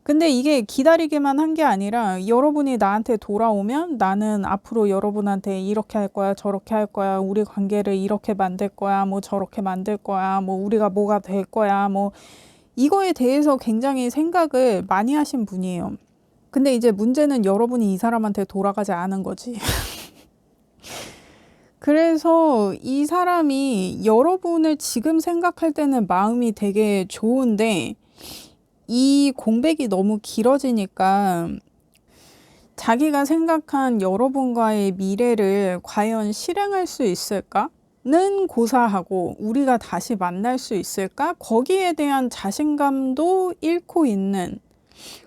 근데 이게 기다리기만 한 게 아니라 여러분이 나한테 돌아오면 나는 앞으로 여러분한테 이렇게 할 거야, 저렇게 할 거야, 우리 관계를 이렇게 만들 거야, 뭐 저렇게 만들 거야, 뭐 우리가 뭐가 될 거야, 뭐 이거에 대해서 굉장히 생각을 많이 하신 분이에요. 근데 이제 문제는 여러분이 이 사람한테 돌아가지 않은 거지. 그래서 이 사람이 여러분을 지금 생각할 때는 마음이 되게 좋은데 이 공백이 너무 길어지니까 자기가 생각한 여러분과의 미래를 과연 실행할 수 있을까? 는 고사하고 우리가 다시 만날 수 있을까? 거기에 대한 자신감도 잃고 있는,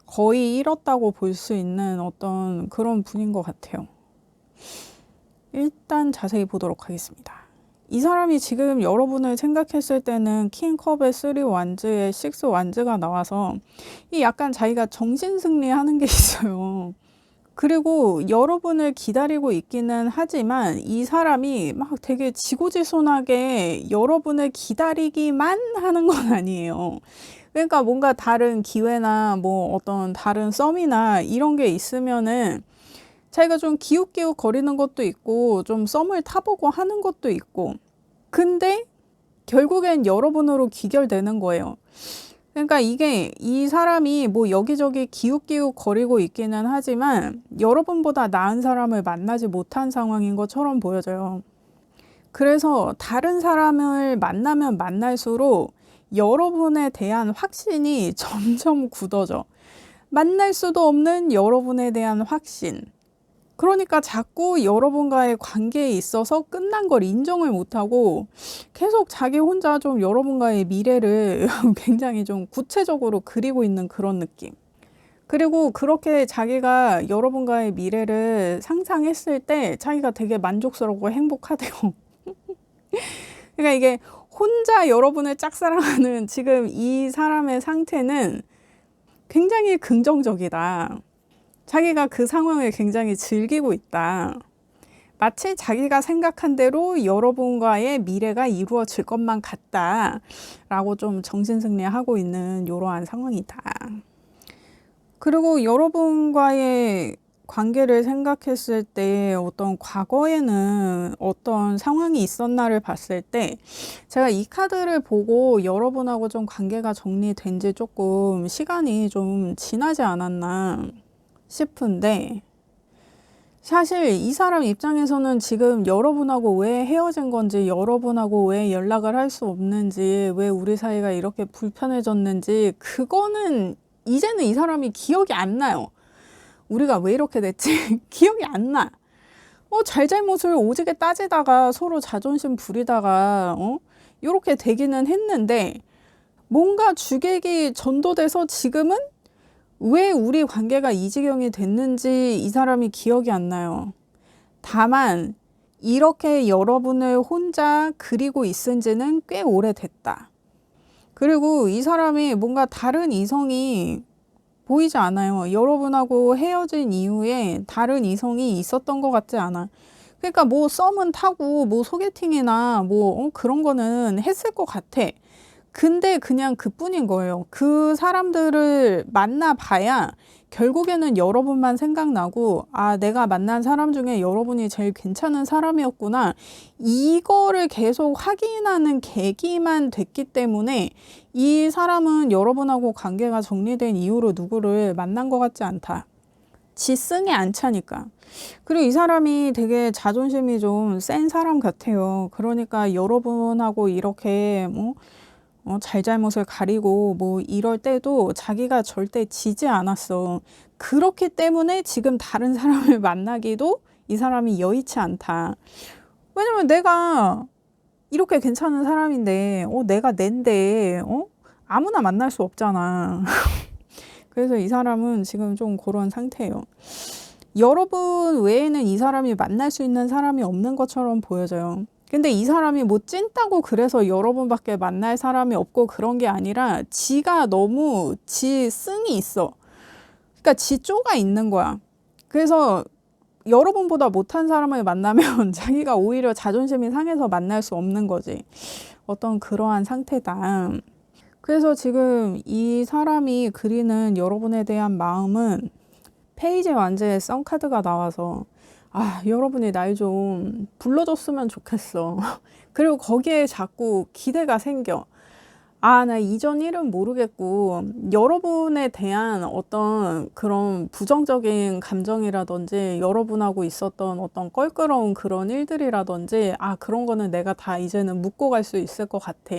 거의 잃었다고 볼 수 있는 어떤 그런 분인 것 같아요. 일단 자세히 보도록 하겠습니다. 이 사람이 지금 여러분을 생각했을 때는 킹컵의 3 완즈에 6 완즈가 나와서 이 약간 자기가 정신승리하는 게 있어요. 그리고 여러분을 기다리고 있기는 하지만 이 사람이 막 되게 지고지순하게 여러분을 기다리기만 하는 건 아니에요. 그러니까 뭔가 다른 기회나 뭐 어떤 다른 썸이나 이런 게 있으면은 자기가 좀 기웃기웃 거리는 것도 있고 좀 썸을 타보고 하는 것도 있고, 근데 결국엔 여러분으로 귀결되는 거예요. 그러니까 이게 이 사람이 뭐 여기저기 기웃기웃 거리고 있기는 하지만 여러분보다 나은 사람을 만나지 못한 상황인 것처럼 보여져요. 그래서 다른 사람을 만나면 만날수록 여러분에 대한 확신이 점점 굳어져. 만날 수도 없는 여러분에 대한 확신. 그러니까 자꾸 여러분과의 관계에 있어서 끝난 걸 인정을 못하고 계속 자기 혼자 좀 여러분과의 미래를 굉장히 좀 구체적으로 그리고 있는 그런 느낌. 그리고 그렇게 자기가 여러분과의 미래를 상상했을 때 자기가 되게 만족스럽고 행복하대요. 그러니까 이게 혼자 여러분을 짝사랑하는 지금 이 사람의 상태는 굉장히 긍정적이다. 자기가 그 상황을 굉장히 즐기고 있다. 마치 자기가 생각한 대로 여러분과의 미래가 이루어질 것만 같다 라고 좀 정신승리하고 있는 이러한 상황이다. 그리고 여러분과의 관계를 생각했을 때 어떤 과거에는 어떤 상황이 있었나를 봤을 때 제가 이 카드를 보고 여러분하고 좀 관계가 정리된 지 조금 시간이 좀 지나지 않았나 싶은데, 사실 이 사람 입장에서는 지금 여러분하고 왜 헤어진 건지, 여러분하고 왜 연락을 할 수 없는지, 왜 우리 사이가 이렇게 불편해졌는지 그거는 이제는 이 사람이 기억이 안 나요. 우리가 왜 이렇게 됐지? 기억이 안 나. 잘잘못을 오지게 따지다가 서로 자존심 부리다가 이렇게 되기는 했는데, 뭔가 주객이 전도돼서 지금은 왜 우리 관계가 이 지경이 됐는지 이 사람이 기억이 안 나요. 다만 이렇게 여러분을 혼자 그리고 있은 지는 꽤 오래됐다. 그리고 이 사람이 뭔가 다른 이성이 보이지 않아요. 여러분하고 헤어진 이후에 다른 이성이 있었던 것 같지 않아. 그러니까 뭐 썸은 타고 뭐 소개팅이나 뭐 그런 거는 했을 것 같아. 근데 그냥 그뿐인 거예요. 그 사람들을 만나봐야 결국에는 여러분만 생각나고, 아, 내가 만난 사람 중에 여러분이 제일 괜찮은 사람이었구나. 이거를 계속 확인하는 계기만 됐기 때문에 이 사람은 여러분하고 관계가 정리된 이후로 누구를 만난 것 같지 않다. 지승에 안 차니까. 그리고 이 사람이 되게 자존심이 좀 센 사람 같아요. 그러니까 여러분하고 이렇게 잘잘못을 가리고 뭐 이럴 때도 자기가 절대 지지 않았어. 그렇기 때문에 지금 다른 사람을 만나기도 이 사람이 여의치 않다. 왜냐면 내가 이렇게 괜찮은 사람인데 내가 낸데 아무나 만날 수 없잖아. 그래서 이 사람은 지금 좀 그런 상태예요. 여러분 외에는 이 사람이 만날 수 있는 사람이 없는 것처럼 보여져요. 근데 이 사람이 뭐 찐따고 그래서 여러분밖에 만날 사람이 없고 그런 게 아니라 지가 너무 지 승이 있어. 그러니까 지 쪼가 있는 거야. 그래서 여러분보다 못한 사람을 만나면 자기가 오히려 자존심이 상해서 만날 수 없는 거지. 어떤 그러한 상태다. 그래서 지금 이 사람이 그리는 여러분에 대한 마음은 페이지 완제의 썬카드가 나와서 여러분이 날 좀 불러줬으면 좋겠어. 그리고 거기에 자꾸 기대가 생겨. 나 이전 일은 모르겠고 여러분에 대한 어떤 그런 부정적인 감정이라든지 여러분하고 있었던 어떤 껄끄러운 그런 일들이라든지 그런 거는 내가 다 이제는 묻고 갈 수 있을 것 같아.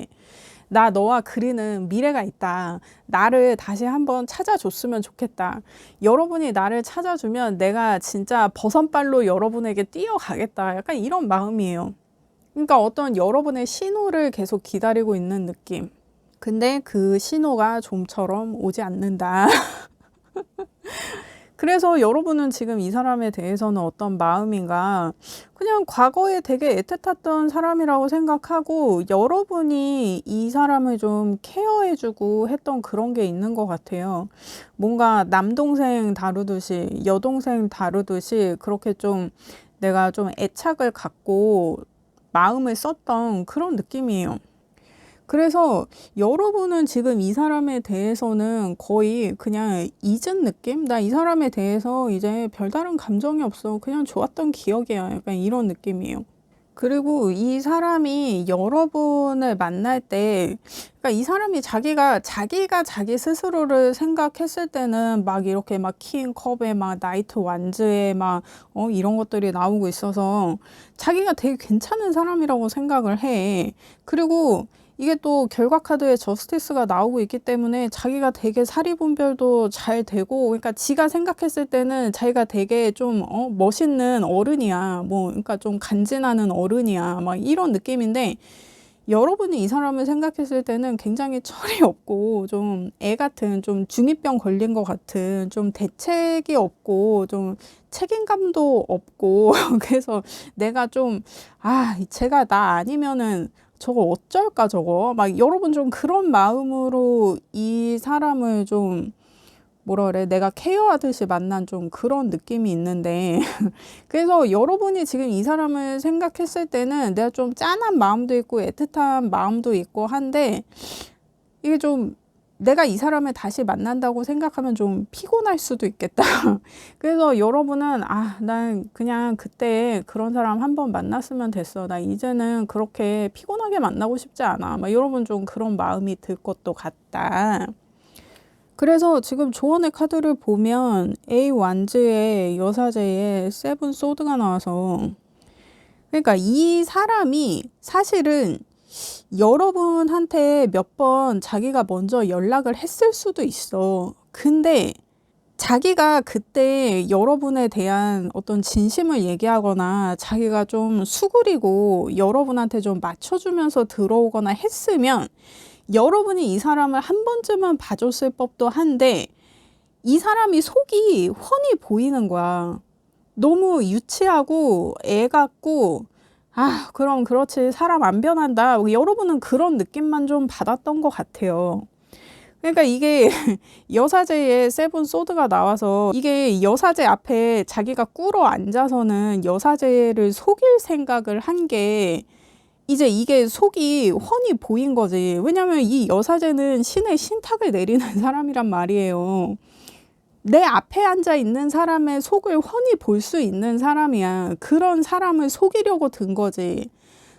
나 너와 그리는 미래가 있다. 나를 다시 한번 찾아줬으면 좋겠다. 여러분이 나를 찾아주면 내가 진짜 버선발로 여러분에게 뛰어가겠다. 약간 이런 마음이에요. 그러니까 어떤 여러분의 신호를 계속 기다리고 있는 느낌. 근데 그 신호가 좀처럼 오지 않는다. 그래서 여러분은 지금 이 사람에 대해서는 어떤 마음인가? 그냥 과거에 되게 애틋했던 사람이라고 생각하고 여러분이 이 사람을 좀 케어해주고 했던 그런 게 있는 것 같아요. 뭔가 남동생 다루듯이 여동생 다루듯이 그렇게 좀 내가 좀 애착을 갖고 마음을 썼던 그런 느낌이에요. 그래서 여러분은 지금 이 사람에 대해서는 거의 그냥 잊은 느낌? 나 이 사람에 대해서 이제 별다른 감정이 없어. 그냥 좋았던 기억이야. 약간 이런 느낌이에요. 그리고 이 사람이 여러분을 만날 때, 그러니까 이 사람이 자기가 자기 스스로를 생각했을 때는 막 이렇게 막 킹 컵에 막 나이트 완즈에 막, 이런 것들이 나오고 있어서 자기가 되게 괜찮은 사람이라고 생각을 해. 그리고 이게 또 결과 카드에 저스티스가 나오고 있기 때문에 자기가 되게 사리분별도 잘 되고, 그러니까 지가 생각했을 때는 자기가 되게 좀 멋있는 어른이야. 뭐 그러니까 좀 간지나는 어른이야. 막 이런 느낌인데 여러분이 이 사람을 생각했을 때는 굉장히 철이 없고 좀 애 같은, 좀 중2병 걸린 것 같은, 좀 대책이 없고 좀 책임감도 없고 그래서 내가 좀 제가 나 아니면은 저거 어쩔까 저거 막 여러분 좀 그런 마음으로 이 사람을 좀 뭐라 그래 내가 케어하듯이 만난 좀 그런 느낌이 있는데 그래서 여러분이 지금 이 사람을 생각했을 때는 내가 좀 짠한 마음도 있고 애틋한 마음도 있고 한데 이게 좀 내가 이 사람을 다시 만난다고 생각하면 좀 피곤할 수도 있겠다. 그래서 여러분은 난 그냥 그때 그런 사람 한번 만났으면 됐어. 나 이제는 그렇게 피곤하게 만나고 싶지 않아. 막 여러분 좀 그런 마음이 들 것도 같다. 그래서 지금 조언의 카드를 보면 A 완즈의 여사제의 세븐 소드가 나와서 그러니까 이 사람이 사실은 여러분한테 몇 번 자기가 먼저 연락을 했을 수도 있어. 근데 자기가 그때 여러분에 대한 어떤 진심을 얘기하거나 자기가 좀 수그리고 여러분한테 좀 맞춰주면서 들어오거나 했으면 여러분이 이 사람을 한 번쯤은 봐줬을 법도 한데 이 사람이 속이 훤히 보이는 거야. 너무 유치하고 애 같고 그럼 그렇지 사람 안 변한다. 여러분은 그런 느낌만 좀 받았던 것 같아요. 그러니까 이게 여사제의 세븐 소드가 나와서 이게 여사제 앞에 자기가 꿇어 앉아서는 여사제를 속일 생각을 한 게 이제 이게 속이 훤히 보인 거지. 왜냐면 이 여사제는 신의 신탁을 내리는 사람이란 말이에요. 내 앞에 앉아 있는 사람의 속을 훤히 볼 수 있는 사람이야. 그런 사람을 속이려고 든 거지.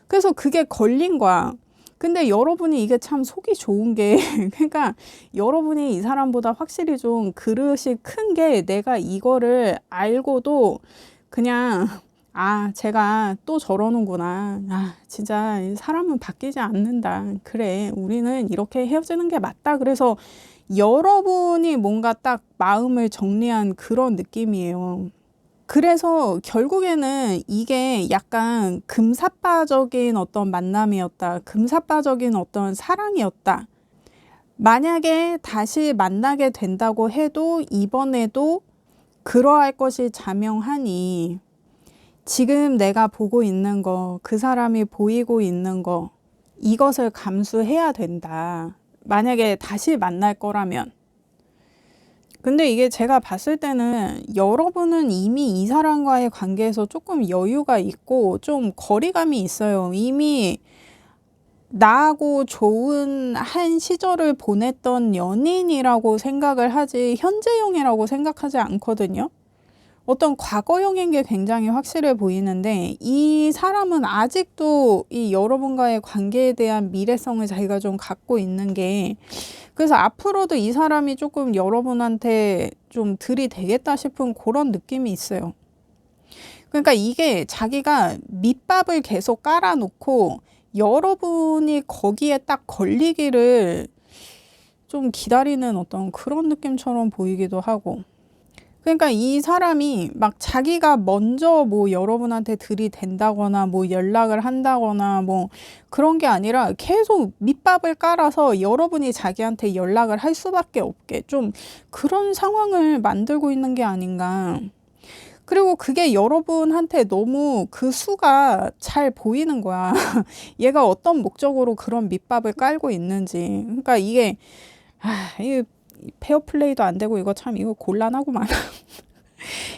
그래서 그게 걸린 거야. 근데 여러분이 이게 참 속이 좋은 게 그러니까 여러분이 이 사람보다 확실히 좀 그릇이 큰 게 내가 이거를 알고도 그냥 제가 또 저러는구나. 진짜 사람은 바뀌지 않는다. 그래, 우리는 이렇게 헤어지는 게 맞다. 그래서 여러분이 뭔가 딱 마음을 정리한 그런 느낌이에요. 그래서 결국에는 이게 약간 금사빠적인 어떤 만남이었다. 금사빠적인 어떤 사랑이었다. 만약에 다시 만나게 된다고 해도 이번에도 그러할 것이 자명하니 지금 내가 보고 있는 거, 그 사람이 보이고 있는 거, 이것을 감수해야 된다. 만약에 다시 만날 거라면. 근데 이게 제가 봤을 때는 여러분은 이미 이 사람과의 관계에서 조금 여유가 있고 좀 거리감이 있어요. 이미 나하고 좋은 한 시절을 보냈던 연인이라고 생각을 하지 현재형이라고 생각하지 않거든요. 어떤 과거형인 게 굉장히 확실해 보이는데 이 사람은 아직도 이 여러분과의 관계에 대한 미래성을 자기가 좀 갖고 있는 게 그래서 앞으로도 이 사람이 조금 여러분한테 좀 들이대겠다 싶은 그런 느낌이 있어요. 그러니까 이게 자기가 밑밥을 계속 깔아놓고 여러분이 거기에 딱 걸리기를 좀 기다리는 어떤 그런 느낌처럼 보이기도 하고 그러니까 이 사람이 막 자기가 먼저 뭐 여러분한테 들이댄다거나 뭐 연락을 한다거나 뭐 그런 게 아니라 계속 밑밥을 깔아서 여러분이 자기한테 연락을 할 수밖에 없게 좀 그런 상황을 만들고 있는 게 아닌가. 그리고 그게 여러분한테 너무 그 수가 잘 보이는 거야. 얘가 어떤 목적으로 그런 밑밥을 깔고 있는지. 그러니까 이게 페어플레이도 안 되고 이거 참 이거 곤란하구만.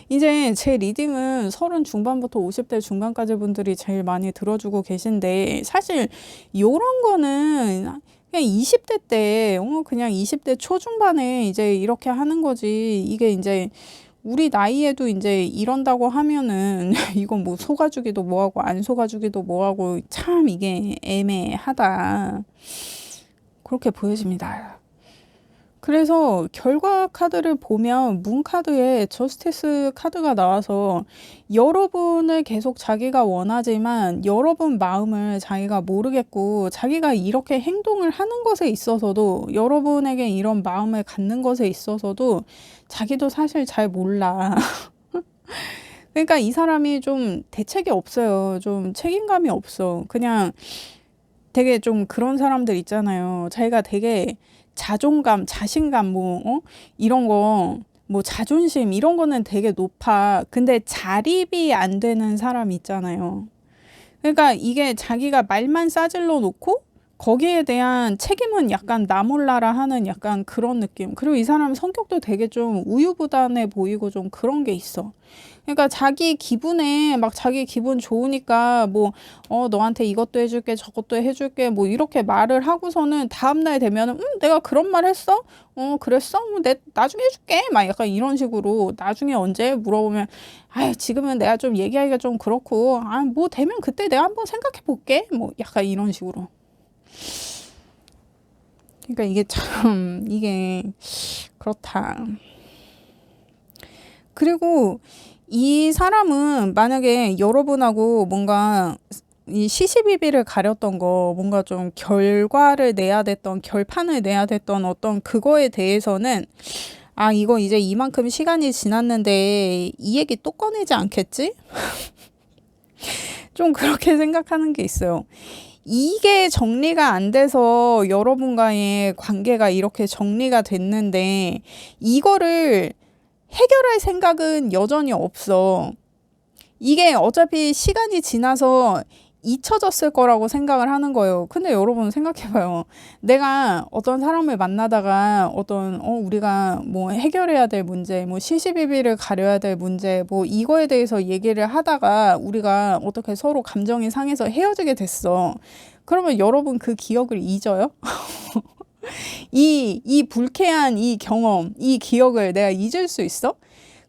이제 제 리딩은 30 중반부터 50대 중반까지 분들이 제일 많이 들어주고 계신데 사실 요런 거는 그냥 20대 때 그냥 20대 초중반에 이제 이렇게 하는 거지. 이게 이제 우리 나이에도 이제 이런다고 하면은 이건 뭐 속아주기도 뭐하고 안 속아주기도 뭐하고 참 이게 애매하다. 그렇게 보여집니다. 그래서 결과 카드를 보면 문 카드에 저스티스 카드가 나와서 여러분을 계속 자기가 원하지만 여러분 마음을 자기가 모르겠고 자기가 이렇게 행동을 하는 것에 있어서도 여러분에게 이런 마음을 갖는 것에 있어서도 자기도 사실 잘 몰라. 그러니까 이 사람이 좀 대책이 없어요. 좀 책임감이 없어. 그냥 되게 좀 그런 사람들 있잖아요. 자기가 되게 자존감, 자신감 이런 거 뭐 자존심 이런 거는 되게 높아. 근데 자립이 안 되는 사람 있잖아요. 그러니까 이게 자기가 말만 싸질러 놓고 거기에 대한 책임은 약간 나 몰라라 하는 약간 그런 느낌. 그리고 이 사람 성격도 되게 좀 우유부단해 보이고 좀 그런 게 있어. 그러니까 자기 기분에 막 자기 기분 좋으니까 뭐 너한테 이것도 해줄게 저것도 해줄게 뭐 이렇게 말을 하고서는 다음날 되면은 내가 그런 말 했어? 그랬어? 뭐 내 나중에 해줄게 막 약간 이런 식으로 나중에 언제 물어보면 아 지금은 내가 좀 얘기하기가 좀 그렇고 아 뭐 되면 그때 내가 한번 생각해 볼게 뭐 약간 이런 식으로. 그러니까 이게 참 이게 그렇다. 그리고 이 사람은 만약에 여러분하고 뭔가 이 시시비비를 가렸던 거 뭔가 좀 결과를 내야 됐던 결판을 내야 됐던 어떤 그거에 대해서는 아 이거 이제 이만큼 시간이 지났는데 이 얘기 또 꺼내지 않겠지? 좀 그렇게 생각하는 게 있어요. 이게 정리가 안 돼서 여러분과의 관계가 이렇게 정리가 됐는데 이거를 해결할 생각은 여전히 없어. 이게 어차피 시간이 지나서 잊혀졌을 거라고 생각을 하는 거예요. 근데 여러분 생각해봐요. 내가 어떤 사람을 만나다가 어떤 우리가 뭐 해결해야 될 문제, 뭐 시시비비를 가려야 될 문제, 뭐 이거에 대해서 얘기를 하다가 우리가 어떻게 서로 감정이 상해서 헤어지게 됐어. 그러면 여러분 그 기억을 잊어요? 이 불쾌한 이 경험, 이 기억을 내가 잊을 수 있어?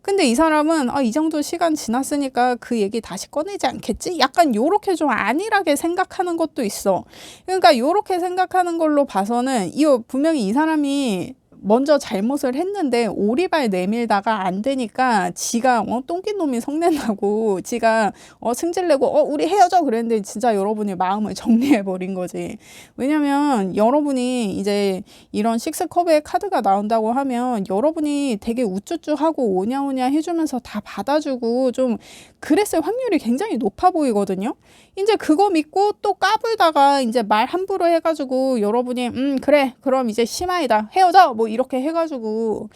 근데 이 사람은 이 정도 시간 지났으니까 그 얘기 다시 꺼내지 않겠지? 약간 요렇게 좀 안일하게 생각하는 것도 있어. 그러니까 요렇게 생각하는 걸로 봐서는 이거 분명히 이 사람이 먼저 잘못을 했는데 오리발 내밀다가 안 되니까 지가 똥낀 놈이 성낸다고 지가 승질내고 우리 헤어져 그랬는데 진짜 여러분이 마음을 정리해버린 거지. 왜냐면 여러분이 이제 이런 식스컵의 카드가 나온다고 하면 여러분이 되게 우쭈쭈하고 오냐오냐 해주면서 다 받아주고 좀 그랬을 확률이 굉장히 높아 보이거든요. 이제 그거 믿고 또 까불다가 이제 말 함부로 해가지고 여러분이 그래 그럼 이제 심하이다 헤어져 뭐 이렇게 해가지고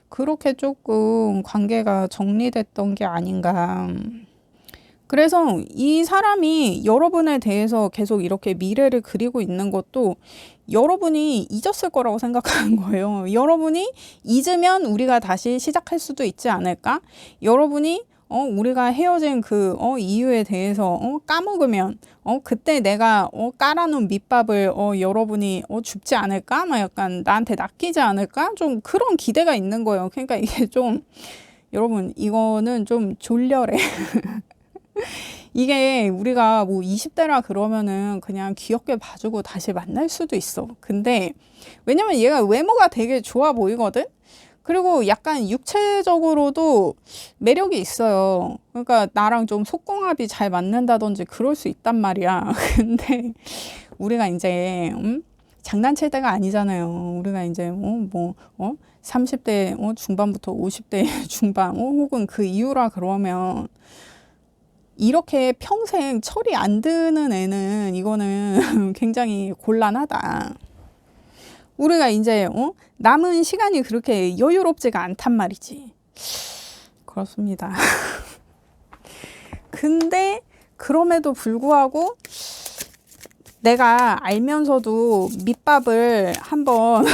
그렇게 조금 관계가 정리됐던 게 아닌가. 그래서 이 사람이 여러분에 대해서 계속 이렇게 미래를 그리고 있는 것도 여러분이 잊었을 거라고 생각하는 거예요. 여러분이 잊으면 우리가 다시 시작할 수도 있지 않을까? 여러분이 우리가 헤어진 그 이유에 대해서 까먹으면 그때 내가 깔아놓은 밑밥을 여러분이 줍지 않을까? 막 약간 나한테 낚이지 않을까? 좀 그런 기대가 있는 거예요. 그러니까 이게 좀 여러분 이거는 좀 졸렬해. 이게 우리가 뭐 20대라 그러면은 그냥 귀엽게 봐주고 다시 만날 수도 있어. 근데 왜냐면 얘가 외모가 되게 좋아 보이거든? 그리고 약간 육체적으로도 매력이 있어요. 그러니까 나랑 좀 속궁합이 잘 맞는다든지 그럴 수 있단 말이야. 근데 우리가 이제 장난칠 때가 아니잖아요. 우리가 이제 30대 중반부터 50대 중반 혹은 그 이후라 그러면 이렇게 평생 철이 안 드는 애는 이거는 굉장히 곤란하다. 우리가 이제 남은 시간이 그렇게 여유롭지가 않단 말이지. 그렇습니다. 근데 그럼에도 불구하고 내가 알면서도 밑밥을 한번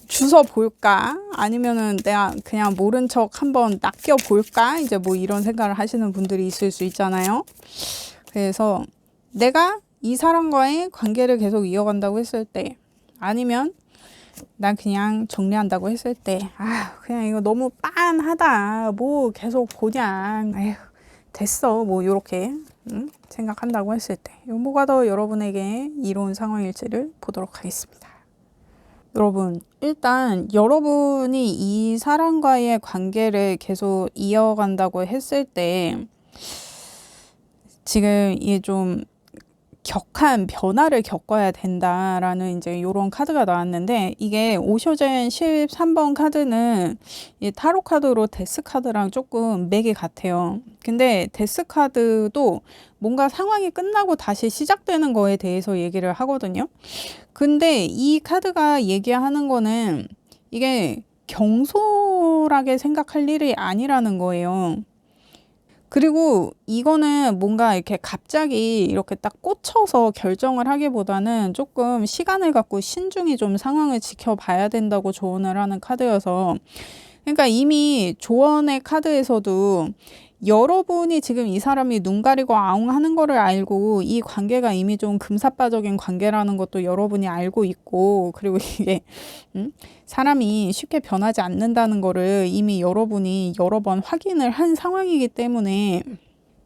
주워 볼까? 아니면은 내가 그냥 모른 척 한번 낚여 볼까? 이제 뭐 이런 생각을 하시는 분들이 있을 수 있잖아요. 그래서 내가 이 사람과의 관계를 계속 이어간다고 했을 때, 아니면 난 그냥 정리한다고 했을 때, 그냥 이거 너무 빤하다. 뭐 계속 보냐. 에휴, 됐어. 뭐 요렇게 생각한다고 했을 때, 뭐가 더 여러분에게 이로운 상황일지를 보도록 하겠습니다. 여러분, 일단 여러분이 이 사람과의 관계를 계속 이어간다고 했을 때 지금 이게 좀 격한 변화를 겪어야 된다라는 이제 이런 카드가 나왔는데, 이게 오쇼젠 13번 카드는 이 타로 카드로 데스 카드랑 조금 맥이 같아요. 근데 데스 카드도 뭔가 상황이 끝나고 다시 시작되는 거에 대해서 얘기를 하거든요. 근데 이 카드가 얘기하는 거는 이게 경솔하게 생각할 일이 아니라는 거예요. 그리고 이거는 뭔가 이렇게 갑자기 이렇게 딱 꽂혀서 결정을 하기보다는 조금 시간을 갖고 신중히 좀 상황을 지켜봐야 된다고 조언을 하는 카드여서, 그러니까 이미 조언의 카드에서도 여러분이 지금 이 사람이 눈 가리고 아웅 하는 거를 알고 이 관계가 이미 좀 금사빠적인 관계라는 것도 여러분이 알고 있고, 그리고 이게 사람이 쉽게 변하지 않는다는 거를 이미 여러분이 여러 번 확인을 한 상황이기 때문에,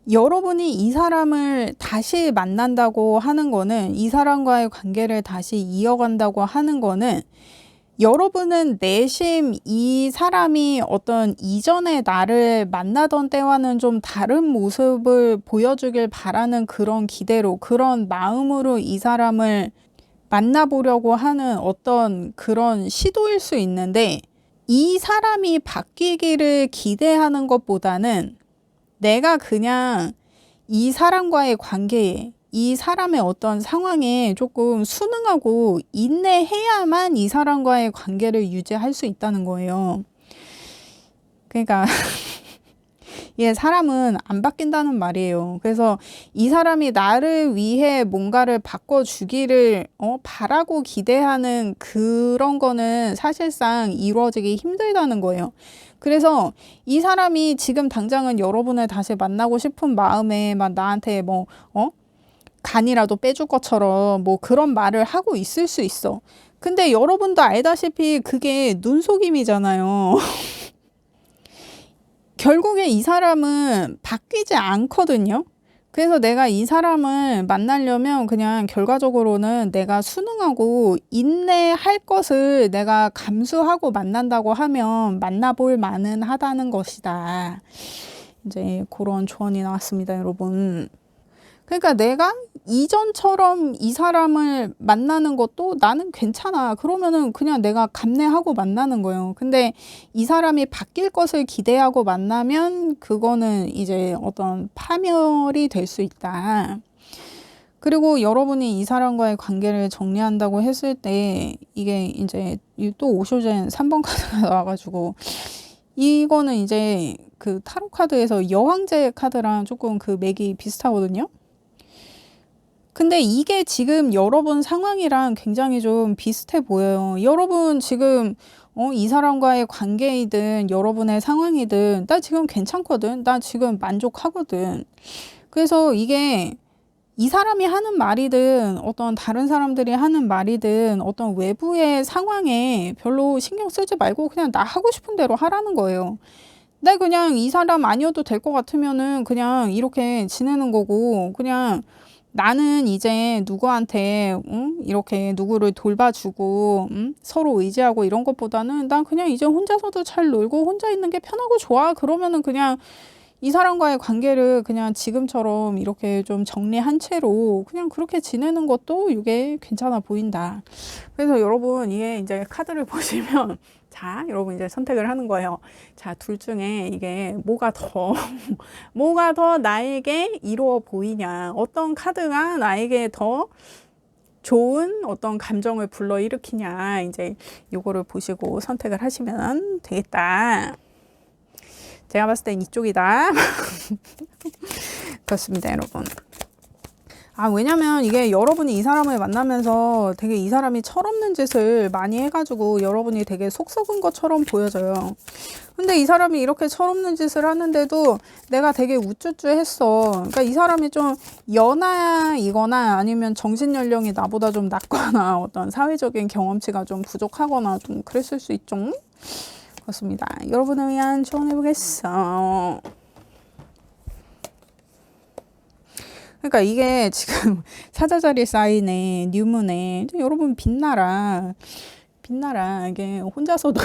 여러분이 이 사람을 다시 만난다고 하는 거는, 이 사람과의 관계를 다시 이어간다고 하는 거는, 여러분은 내심 이 사람이 어떤 이전에 나를 만나던 때와는 좀 다른 모습을 보여주길 바라는 그런 기대로, 그런 마음으로 이 사람을 만나보려고 하는 어떤 그런 시도일 수 있는데, 이 사람이 바뀌기를 기대하는 것보다는 내가 그냥 이 사람과의 관계에, 이 사람의 어떤 상황에 조금 순응하고 인내해야만 이 사람과의 관계를 유지할 수 있다는 거예요. 그러니까 사람은 안 바뀐다는 말이에요. 그래서 이 사람이 나를 위해 뭔가를 바꿔주기를 바라고 기대하는 그런 거는 사실상 이루어지기 힘들다는 거예요. 그래서 이 사람이 지금 당장은 여러분을 다시 만나고 싶은 마음에 막 나한테 간이라도 빼줄 것처럼 뭐 그런 말을 하고 있을 수 있어. 근데 여러분도 알다시피 그게 눈속임이잖아요. 결국에 이 사람은 바뀌지 않거든요. 그래서 내가 이 사람을 만나려면 그냥 결과적으로는 내가 순응하고 인내할 것을 내가 감수하고 만난다고 하면 만나볼 만은 하다는 것이다. 이제 그런 조언이 나왔습니다, 여러분. 그러니까 내가 이전처럼 이 사람을 만나는 것도 나는 괜찮아. 그러면은 그냥 내가 감내하고 만나는 거예요. 근데 이 사람이 바뀔 것을 기대하고 만나면 그거는 이제 어떤 파멸이 될 수 있다. 그리고 여러분이 이 사람과의 관계를 정리한다고 했을 때 이게 이제 또 오쇼젠 3번 카드가 나와가지고, 이거는 이제 그 타로 카드에서 여왕제 카드랑 조금 그 맥이 비슷하거든요. 근데 이게 지금 여러분 상황이랑 굉장히 좀 비슷해 보여요. 여러분 지금 이 사람과의 관계이든 여러분의 상황이든 나 지금 괜찮거든. 나 지금 만족하거든. 그래서 이게 이 사람이 하는 말이든 어떤 다른 사람들이 하는 말이든 어떤 외부의 상황에 별로 신경 쓰지 말고 그냥 나 하고 싶은 대로 하라는 거예요. 나 그냥 이 사람 아니어도 될 것 같으면은 그냥 이렇게 지내는 거고, 그냥 나는 이제 누구한테 이렇게 누구를 돌봐주고 서로 의지하고 이런 것보다는 난 그냥 이제 혼자서도 잘 놀고 혼자 있는 게 편하고 좋아. 그러면은 그냥 이 사람과의 관계를 그냥 지금처럼 이렇게 좀 정리한 채로 그냥 그렇게 지내는 것도 이게 괜찮아 보인다. 그래서 여러분 이게 이제 카드를 보시면 자, 여러분 이제 선택을 하는 거예요. 자, 둘 중에 이게 뭐가 더 뭐가 더 나에게 이루어 보이냐, 어떤 카드가 나에게 더 좋은 어떤 감정을 불러일으키냐, 이제 요거를 보시고 선택을 하시면 되겠다. 제가 봤을 땐 이쪽이다. 그렇습니다, 여러분. 왜냐면 이게 여러분이 이 사람을 만나면서 되게 이 사람이 철없는 짓을 많이 해가지고 여러분이 되게 속 썩은 것처럼 보여져요. 근데 이 사람이 이렇게 철없는 짓을 하는데도 내가 되게 우쭈쭈 했어. 그러니까 이 사람이 좀 연하이거나 아니면 정신연령이 나보다 좀 낮거나 어떤 사회적인 경험치가 좀 부족하거나 좀 그랬을 수 있죠. 그렇습니다. 여러분을 위한 조언해보겠어. 그러니까 이게 지금 사자자리 사인에 뉴문에 여러분 빛나라 이게 혼자서도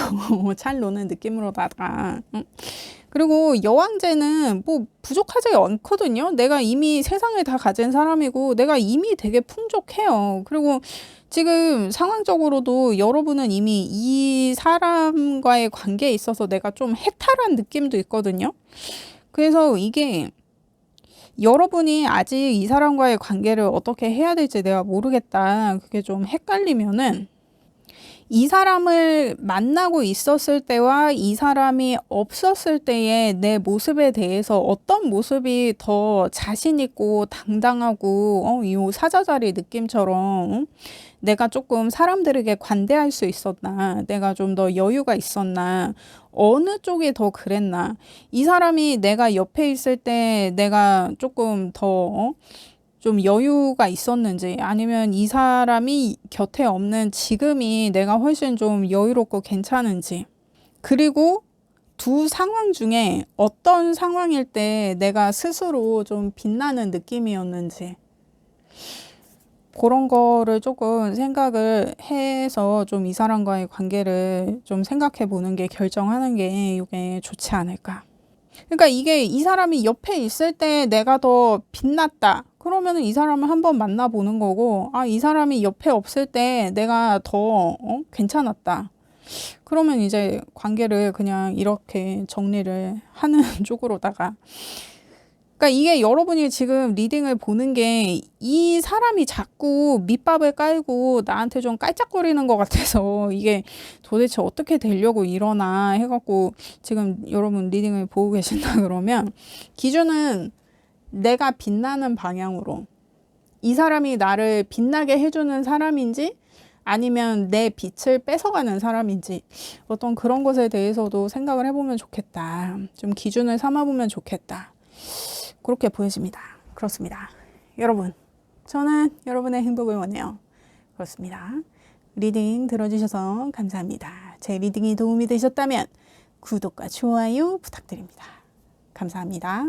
잘 노는 느낌으로다가 그리고 여왕제는 뭐 부족하지 않거든요. 내가 이미 세상을 다 가진 사람이고 내가 이미 되게 풍족해요. 그리고 지금 상황적으로도 여러분은 이미 이 사람과의 관계에 있어서 내가 좀 해탈한 느낌도 있거든요. 그래서 이게 여러분이 아직 이 사람과의 관계를 어떻게 해야 될지 내가 모르겠다. 그게 좀 헷갈리면은 이 사람을 만나고 있었을 때와 이 사람이 없었을 때의 내 모습에 대해서 어떤 모습이 더 자신 있고 당당하고 이 사자자리 느낌처럼 내가 조금 사람들에게 관대할 수 있었나, 내가 좀 더 여유가 있었나, 어느 쪽이 더 그랬나, 이 사람이 내가 옆에 있을 때 내가 조금 더 좀 여유가 있었는지, 아니면 이 사람이 곁에 없는 지금이 내가 훨씬 좀 여유롭고 괜찮은지, 그리고 두 상황 중에 어떤 상황일 때 내가 스스로 좀 빛나는 느낌이었는지, 그런 거를 조금 생각을 해서 좀 이 사람과의 관계를 좀 생각해 보는 게, 결정하는 게 이게 좋지 않을까. 그러니까 이게 이 사람이 옆에 있을 때 내가 더 빛났다. 그러면은 이 사람을 한번 만나보는 거고, 이 사람이 옆에 없을 때 내가 더 괜찮았다. 그러면 이제 관계를 그냥 이렇게 정리를 하는 쪽으로다가. 그러니까 이게 여러분이 지금 리딩을 보는 게 이 사람이 자꾸 밑밥을 깔고 나한테 좀 깔짝거리는 것 같아서 이게 도대체 어떻게 되려고 이러나 해갖고 지금 여러분 리딩을 보고 계신다 그러면 기준은 내가 빛나는 방향으로, 이 사람이 나를 빛나게 해주는 사람인지 아니면 내 빛을 뺏어가는 사람인지 어떤 그런 것에 대해서도 생각을 해보면 좋겠다. 좀 기준을 삼아보면 좋겠다. 그렇게 보여집니다. 그렇습니다. 여러분, 저는 여러분의 행복을 원해요. 그렇습니다. 리딩 들어주셔서 감사합니다. 제 리딩이 도움이 되셨다면 구독과 좋아요 부탁드립니다. 감사합니다.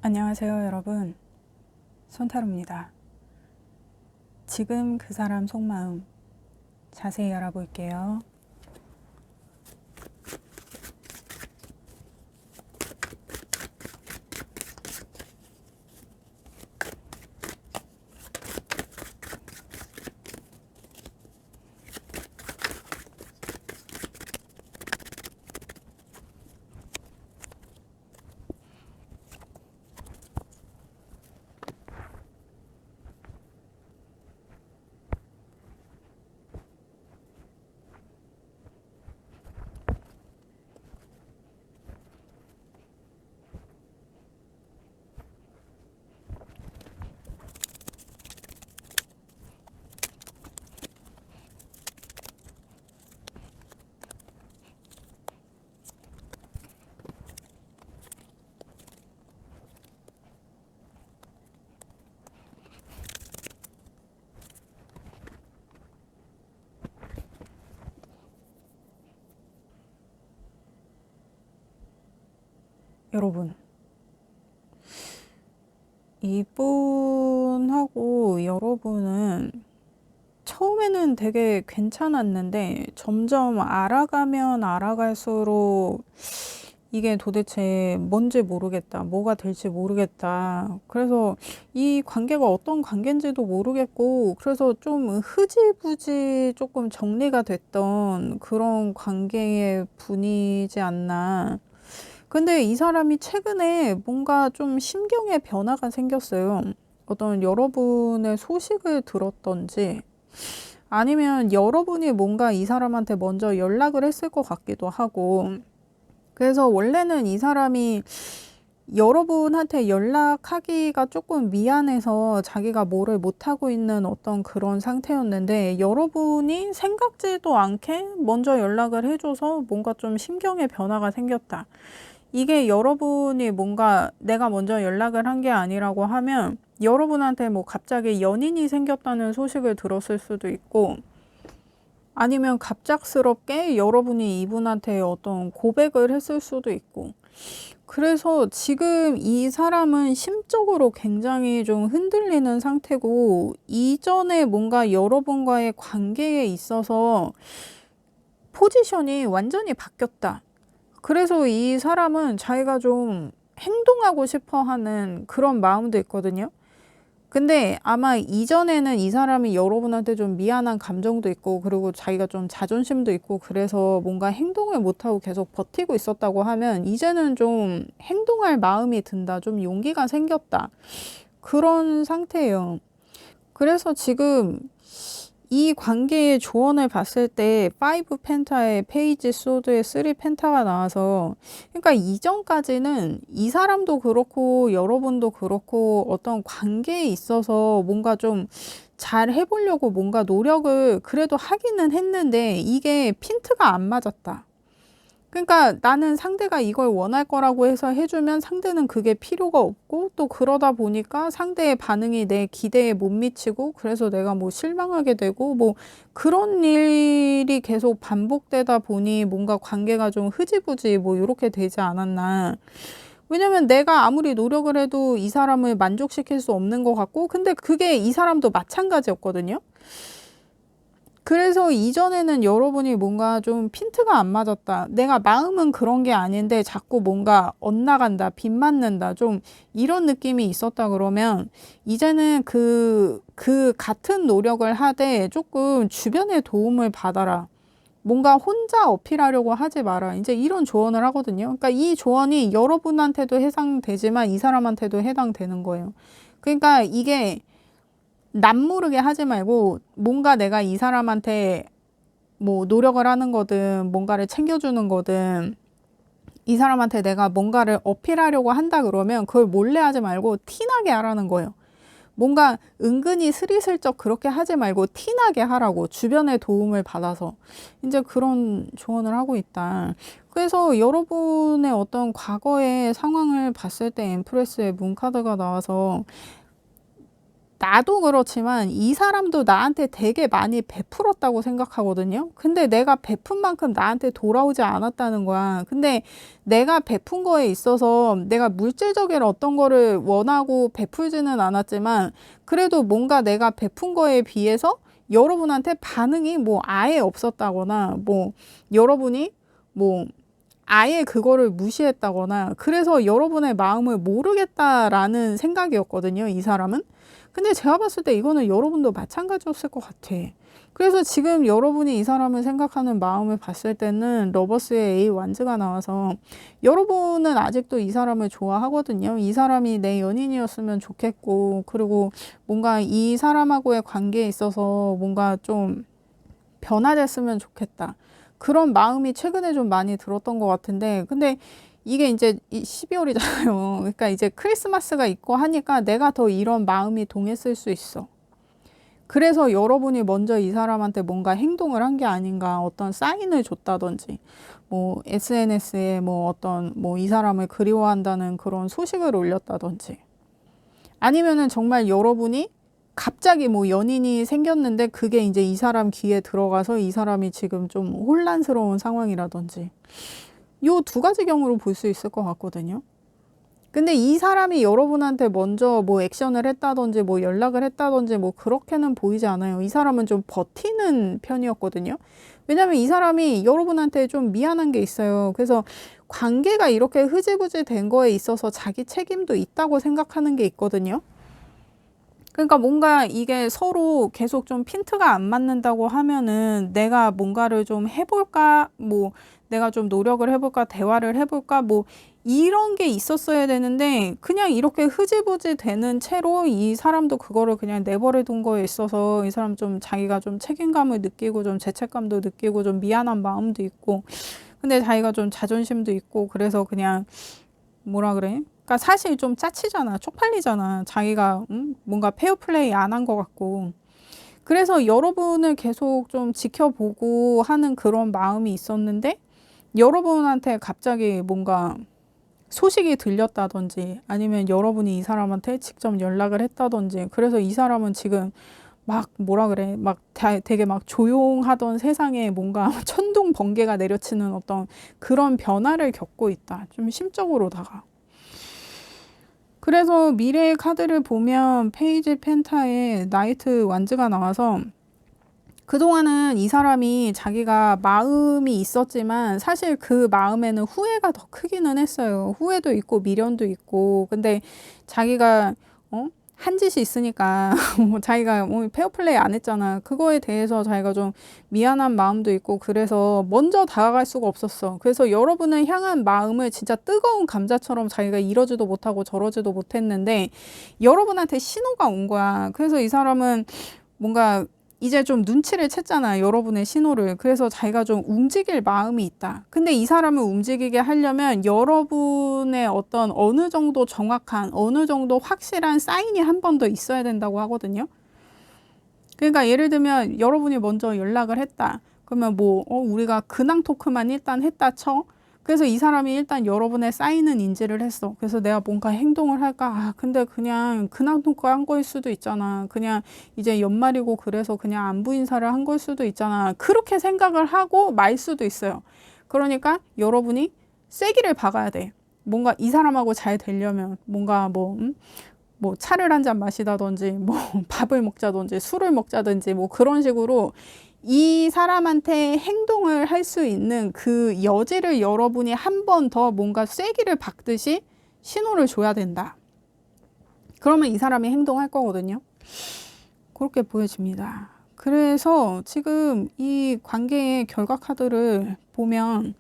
안녕하세요, 여러분. 손타로입니다. 지금 그 사람 속마음 자세히 알아볼게요. 여러분, 여러분은 처음에는 되게 괜찮았는데 점점 알아가면 알아갈수록 이게 도대체 뭔지 모르겠다. 뭐가 될지 모르겠다. 그래서 이 관계가 어떤 관계인지도 모르겠고, 그래서 좀 흐지부지 조금 정리가 됐던 그런 관계의 분이지 않나. 근데 이 사람이 최근에 뭔가 좀 심경의 변화가 생겼어요. 어떤 여러분의 소식을 들었던지, 아니면 여러분이 뭔가 이 사람한테 먼저 연락을 했을 것 같기도 하고, 그래서 원래는 이 사람이 여러분한테 연락하기가 조금 미안해서 자기가 뭐를 못하고 있는 어떤 그런 상태였는데, 여러분이 생각지도 않게 먼저 연락을 해줘서 뭔가 좀 심경의 변화가 생겼다. 이게 여러분이 뭔가 내가 먼저 연락을 한 게 아니라고 하면 여러분한테 뭐 갑자기 연인이 생겼다는 소식을 들었을 수도 있고, 아니면 갑작스럽게 여러분이 이분한테 어떤 고백을 했을 수도 있고, 그래서 지금 이 사람은 심적으로 굉장히 좀 흔들리는 상태고, 이전에 뭔가 여러분과의 관계에 있어서 포지션이 완전히 바뀌었다. 그래서 이 사람은 자기가 좀 행동하고 싶어 하는 그런 마음도 있거든요. 근데 아마 이전에는 이 사람이 여러분한테 좀 미안한 감정도 있고, 그리고 자기가 좀 자존심도 있고, 그래서 뭔가 행동을 못하고 계속 버티고 있었다고 하면, 이제는 좀 행동할 마음이 든다. 좀 용기가 생겼다. 그런 상태예요. 그래서 지금 이 관계의 조언을 봤을 때 5 펜타의 페이지 소드의 3 펜타가 나와서, 그러니까 이전까지는 이 사람도 그렇고 여러분도 그렇고 어떤 관계에 있어서 뭔가 좀 잘 해보려고 뭔가 노력을 그래도 하기는 했는데 이게 핀트가 안 맞았다. 그러니까 나는 상대가 이걸 원할 거라고 해서 해주면 상대는 그게 필요가 없고, 또 그러다 보니까 상대의 반응이 내 기대에 못 미치고, 그래서 내가 뭐 실망하게 되고, 뭐 그런 일이 계속 반복되다 보니 뭔가 관계가 좀 흐지부지 뭐 이렇게 되지 않았나. 왜냐면 내가 아무리 노력을 해도 이 사람을 만족시킬 수 없는 것 같고, 근데 그게 이 사람도 마찬가지였거든요. 그래서 이전에는 여러분이 뭔가 좀 핀트가 안 맞았다. 내가 마음은 그런 게 아닌데 자꾸 뭔가 엇나간다, 빗맞는다, 좀 이런 느낌이 있었다 그러면, 이제는 그 같은 노력을 하되 조금 주변의 도움을 받아라. 뭔가 혼자 어필하려고 하지 마라. 이제 이런 조언을 하거든요. 그러니까 이 조언이 여러분한테도 해당되지만 이 사람한테도 해당되는 거예요. 그러니까 이게 남모르게 하지 말고, 뭔가 내가 이 사람한테 뭐 노력을 하는 거든 뭔가를 챙겨주는 거든, 이 사람한테 내가 뭔가를 어필하려고 한다 그러면 그걸 몰래 하지 말고 티나게 하라는 거예요. 뭔가 은근히 스리슬쩍 그렇게 하지 말고 티나게 하라고, 주변의 도움을 받아서. 이제 그런 조언을 하고 있다. 그래서 여러분의 어떤 과거의 상황을 봤을 때 엠프레스의 문카드가 나와서, 나도 그렇지만 이 사람도 나한테 되게 많이 베풀었다고 생각하거든요. 근데 내가 베푼 만큼 나한테 돌아오지 않았다는 거야. 근데 내가 베푼 거에 있어서 내가 물질적인 어떤 거를 원하고 베풀지는 않았지만, 그래도 뭔가 내가 베푼 거에 비해서 여러분한테 반응이 뭐 아예 없었다거나, 뭐 여러분이 뭐 아예 그거를 무시했다거나, 그래서 여러분의 마음을 모르겠다라는 생각이었거든요, 이 사람은. 근데 제가 봤을 때 이거는 여러분도 마찬가지였을 것 같아. 그래서 지금 여러분이 이 사람을 생각하는 마음을 봤을 때는 러버스의 A 완즈가 나와서, 여러분은 아직도 이 사람을 좋아하거든요. 이 사람이 내 연인이었으면 좋겠고, 그리고 뭔가 이 사람하고의 관계에 있어서 뭔가 좀 변화됐으면 좋겠다. 그런 마음이 최근에 좀 많이 들었던 것 같은데, 근데 이게 이제 12월이잖아요. 그러니까 이제 크리스마스가 있고 하니까 내가 더 이런 마음이 동했을 수 있어. 그래서 여러분이 먼저 이 사람한테 뭔가 행동을 한 게 아닌가, 어떤 사인을 줬다든지, 뭐 SNS에 뭐 어떤 뭐 이 사람을 그리워한다는 그런 소식을 올렸다든지, 아니면은 정말 여러분이 갑자기 뭐 연인이 생겼는데 그게 이제 이 사람 귀에 들어가서 이 사람이 지금 좀 혼란스러운 상황이라든지, 요 두 가지 경우로 볼 수 있을 것 같거든요. 근데 이 사람이 여러분한테 먼저 뭐 액션을 했다든지 뭐 연락을 했다든지 뭐 그렇게는 보이지 않아요. 이 사람은 좀 버티는 편이었거든요. 왜냐면 이 사람이 여러분한테 좀 미안한 게 있어요. 그래서 관계가 이렇게 흐지부지 된 거에 있어서 자기 책임도 있다고 생각하는 게 있거든요. 그러니까 뭔가 이게 서로 계속 좀 핀트가 안 맞는다고 하면은 내가 뭔가를 좀 해볼까, 뭐 내가 좀 노력을 해볼까, 대화를 해볼까, 뭐 이런 게 있었어야 되는데 그냥 이렇게 흐지부지 되는 채로 이 사람도 그거를 그냥 내버려 둔 거에 있어서 이 사람 좀 자기가 좀 책임감을 느끼고 좀 죄책감도 느끼고 좀 미안한 마음도 있고 근데 자기가 좀 자존심도 있고 그래서 그냥 뭐라 그래? 그러니까 사실 좀 짜치잖아. 쪽팔리잖아. 자기가 뭔가 페어플레이 안 한 것 같고. 그래서 여러분을 계속 좀 지켜보고 하는 그런 마음이 있었는데 여러분한테 갑자기 뭔가 소식이 들렸다든지 아니면 여러분이 이 사람한테 직접 연락을 했다든지 그래서 이 사람은 지금 막 뭐라 그래 막 되게 막 조용하던 세상에 뭔가 천둥 번개가 내려치는 어떤 그런 변화를 겪고 있다. 좀 심적으로다가. 그래서 미래의 카드를 보면 페이지 펜타에 나이트 완즈가 나와서 그동안은 이 사람이 자기가 마음이 있었지만 사실 그 마음에는 후회가 더 크기는 했어요. 후회도 있고 미련도 있고 근데 자기가 한 짓이 있으니까 뭐 자기가 뭐 페어플레이 안 했잖아. 그거에 대해서 자기가 좀 미안한 마음도 있고 그래서 먼저 다가갈 수가 없었어. 그래서 여러분을 향한 마음을 진짜 뜨거운 감자처럼 자기가 이러지도 못하고 저러지도 못했는데 여러분한테 신호가 온 거야. 그래서 이 사람은 뭔가 이제 좀 눈치를 챘잖아. 여러분의 신호를. 그래서 자기가 좀 움직일 마음이 있다. 근데 이 사람을 움직이게 하려면 여러분의 어떤 어느 정도 정확한, 어느 정도 확실한 사인이 한 번 더 있어야 된다고 하거든요. 그러니까 예를 들면 여러분이 먼저 연락을 했다. 그러면 뭐 우리가 근황 토크만 일단 했다 쳐. 그래서 이 사람이 일단 여러분의 사인은 인지를 했어. 그래서 내가 뭔가 행동을 할까? 아, 근데 그냥 근황 토크 한 거일 수도 있잖아. 그냥 이제 연말이고 그래서 그냥 안부 인사를 한 걸 수도 있잖아. 그렇게 생각을 하고 말 수도 있어요. 그러니까 여러분이 세기를 박아야 돼. 뭔가 이 사람하고 잘 되려면 뭔가 뭐 차를 한 잔 마시다든지 뭐 밥을 먹자든지 술을 먹자든지 뭐 그런 식으로 이 사람한테 행동을 할 수 있는 그 여지를 여러분이 한 번 더 뭔가 쐐기를 박듯이 신호를 줘야 된다. 그러면 이 사람이 행동할 거거든요. 그렇게 보여집니다. 그래서 지금 이 관계의 결과 카드를 보면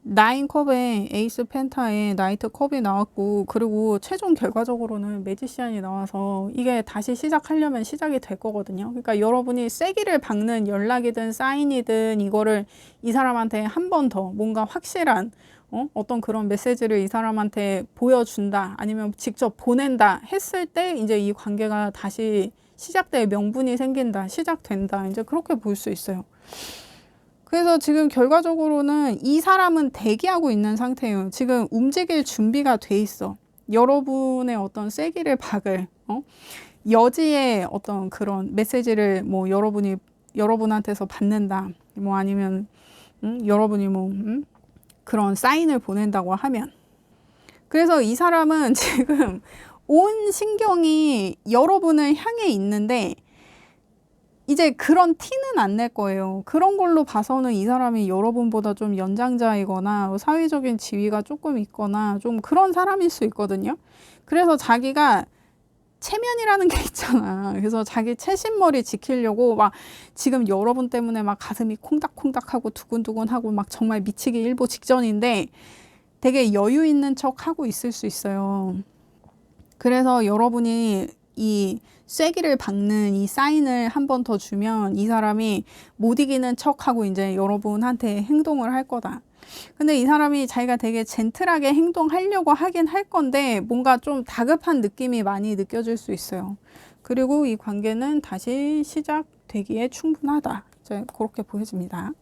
나인 컵에 에이스 펜타에 나이트 컵이 나왔고 그리고 최종 결과적으로는 매지시안이 나와서 이게 다시 시작하려면 시작이 될 거거든요. 그러니까 여러분이 세기를 박는 연락이든 사인이든 이거를 이 사람한테 한 번 더 뭔가 확실한 어떤 그런 메시지를 이 사람한테 보여준다 아니면 직접 보낸다 했을 때 이제 이 관계가 다시 시작될 명분이 생긴다 시작된다 이제 그렇게 볼 수 있어요. 그래서 지금 결과적으로는 이 사람은 대기하고 있는 상태예요. 지금 움직일 준비가 돼 있어. 여러분의 어떤 세기를 박을 여지의 어떤 그런 메시지를 뭐 여러분한테서 받는다. 뭐 아니면 여러분이 그런 사인을 보낸다고 하면 그래서 이 사람은 지금 온 신경이 여러분을 향해 있는데 이제 그런 티는 안 낼 거예요. 그런 걸로 봐서는 이 사람이 여러분보다 좀 연장자이거나 사회적인 지위가 조금 있거나 좀 그런 사람일 수 있거든요. 그래서 자기가 체면이라는 게 있잖아. 그래서 자기 체신머리 지키려고 막 지금 여러분 때문에 막 가슴이 콩닥콩닥하고 두근두근하고 막 정말 미치기 일보 직전인데 되게 여유 있는 척 하고 있을 수 있어요. 그래서 여러분이 이 쐐기를 박는 이 사인을 한 번 더 주면 이 사람이 못 이기는 척하고 이제 여러분한테 행동을 할 거다. 근데 이 사람이 자기가 되게 젠틀하게 행동하려고 하긴 할 건데 뭔가 좀 다급한 느낌이 많이 느껴질 수 있어요. 그리고 이 관계는 다시 시작되기에 충분하다. 이제 그렇게 보여집니다.